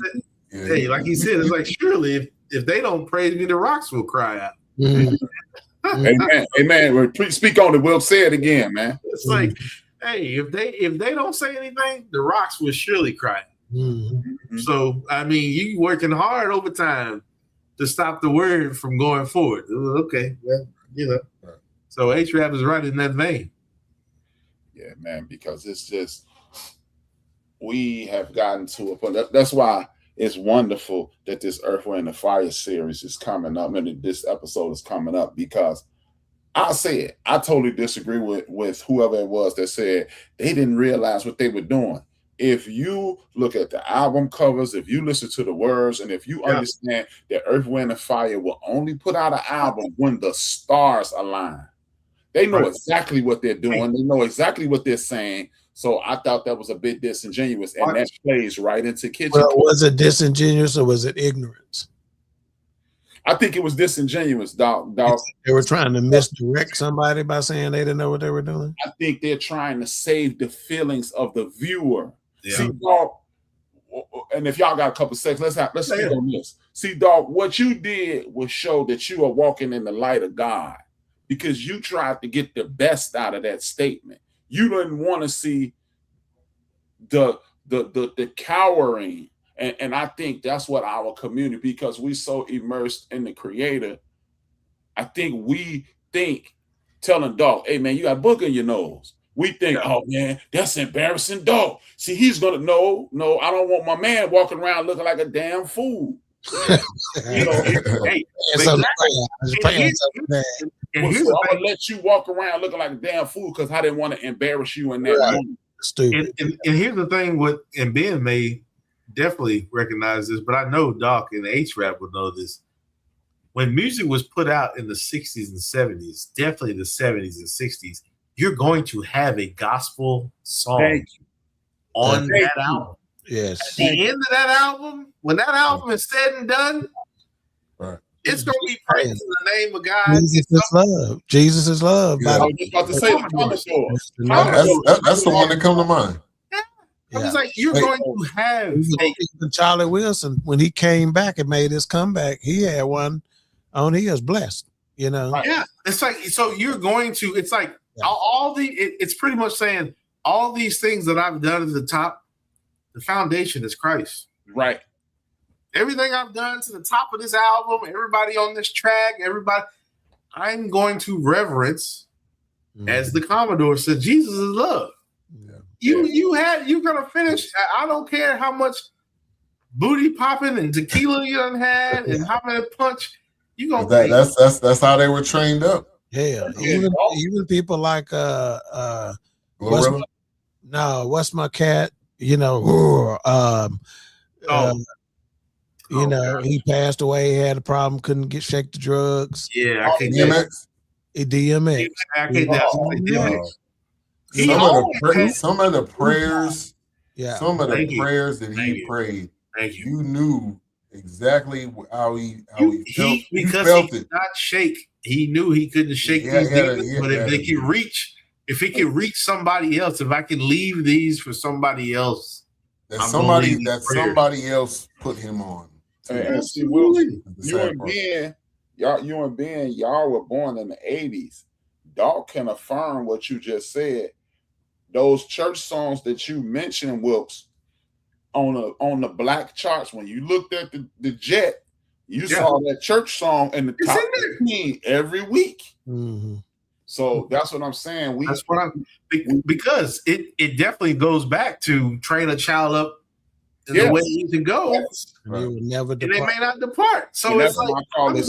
said, hey, like he said, it's like, surely if they don't praise me, the rocks will cry out. Amen. Amen. Speak on it. We'll say it again, man. It's like, hey, if they don't say anything, the rocks will surely cry. So, I mean, you working hard overtime to stop the word from going forward. Okay, well, So HRap is right in that vein. Yeah, man, because it's just, we have gotten to a point. That's why it's wonderful that this Earth, Wind, and Fire series is coming up, and this episode is coming up, because I'll say it. I totally disagree with whoever it was that said they didn't realize what they were doing. If you look at the album covers, if you listen to the words, and if you understand that Earth, Wind, and Fire will only put out an album when the stars align. They know exactly what they're doing. They know exactly what they're saying. So I thought that was a bit disingenuous, and that plays right into kitchen. Well, was it disingenuous or was it ignorance? I think it was disingenuous, Dawk. They were trying to misdirect somebody by saying they didn't know what they were doing. I think they're trying to save the feelings of the viewer. Yeah. See, Dawk, and if y'all got a couple seconds, let's speak on this. See, Dawk, what you did was show that you are walking in the light of God, because you tried to get the best out of that statement. You didn't want to see the cowering. And I think that's what our community, because we so immersed in the Creator, I think we think, telling Dawk, hey man, you got a book in your nose. We think, oh man, that's embarrassing, Dawk. See, he's gonna no, I don't want my man walking around looking like a damn fool. You know, hey, I'm gonna let you walk around looking like a damn fool because I didn't want to embarrass you in that moment. Stupid. And here's the thing: and Ben may definitely recognize this, but I know Dawk and HRap will know this. When music was put out in the 60s and 70s, definitely the 70s and 60s, you're going to have a gospel song on that album. Yes. At the end of that album, when that album is said and done, it's going to be praising the name of God. Jesus is love. Jesus is love. I was just about to say that's the one that come to mind. I was like, you're going to have even Charlie Wilson, when he came back and made his comeback, he had one on He Is Blessed, you know. Yeah. It's like, so you're going to, it's like it's pretty much saying all these things that I've done at the top, the foundation is Christ. Right. Everything I've done to the top of this album, everybody on this track, I'm going to reverence, as the Commodore said, Jesus is love. You're gonna finish. I don't care how much booty popping and tequila you done had and how many punch you gonna. That's how they were trained up. Yeah, even people like what's my cat? You know, you know, he passed away. He had a problem. Couldn't shake the drugs. Yeah, I can't DMX. I can't DMX. Some of the prayers, some of the prayers that he prayed, you knew exactly how he felt. Because he could not shake. He knew he couldn't shake these demons, but if he could reach somebody else, if I can leave these for somebody else, somebody else put him on. And see, Wilks, you and Ben, y'all were born in the 80s. Dawk can affirm what you just said. Those church songs that you mentioned, Wilks, on the black charts, when you looked at the Jet, you saw that church song in the top 15 every week. Mm-hmm. So that's what I'm saying. Because it definitely goes back to train a child up is the way it needs to go. Yes. And you will never And they depart. may not depart. So And it's that's like, why I call it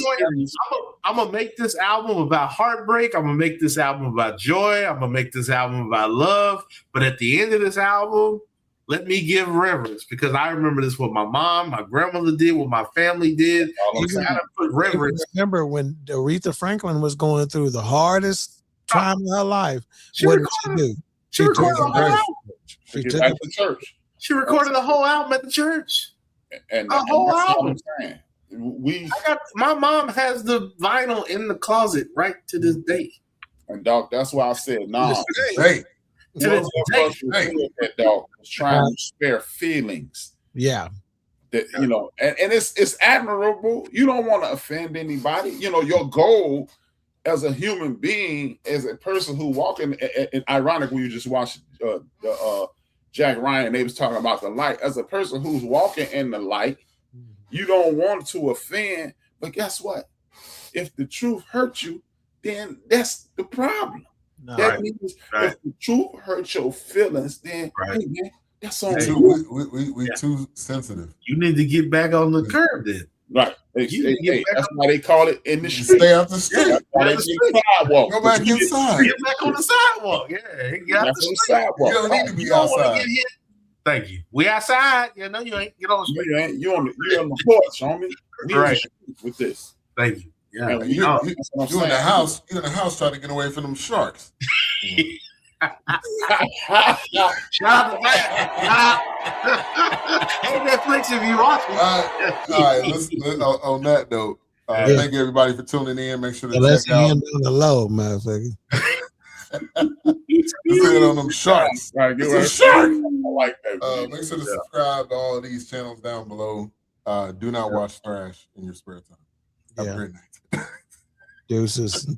I'm gonna make this album about heartbreak. I'm gonna make this album about joy. I'm gonna make this album about love. But at the end of this album, let me give reverence, because I remember this what my mom, my grandmother did, what my family did. You gotta put reverence. Remember when Aretha Franklin was going through the hardest time of her life? What did she do? She recorded the whole album. She Get took back it. to church. She recorded the whole album at the church. And A whole that's what album. I'm saying. My mom has the vinyl in the closet right to this day. And Dawk, that's why I said, nah. Hey, To this day. That Dawk was trying to spare feelings. Yeah. That, you know, and it's admirable. You don't want to offend anybody. You know, your goal as a human being, as a person who walking, and ironic when you just watched Jack Ryan, they was talking about the light. As a person who's walking in the light, you don't want to offend, but guess what? If the truth hurts you, then that's the problem. No. That means if the truth hurts your feelings, then hey, man, that's on we you. we too sensitive. You need to get back on the curb then. Right. That's why they call it in the street. Stay off the street. That's why they say sidewalk. Go back inside. Get back on the sidewalk. Yeah, get out the sidewalk. You don't need to be outside. Get hit. Thank you. We outside. You know you ain't. Get on the street. You on the porch, homie. Right. With this. Thank you. Yeah. And You in the house. You in the house trying to get away from them sharks. Shout out to that. Hey, Netflix, if you watching. All right. Let's on that note. Thank you everybody for tuning in. Make sure to Let's check out. end on the low, motherfucker. Let's end on them sharks. Right, It's a shark. I like that. Make sure to subscribe to all of these channels down below. Do not watch trash in your spare time. Have a great night. Deuces and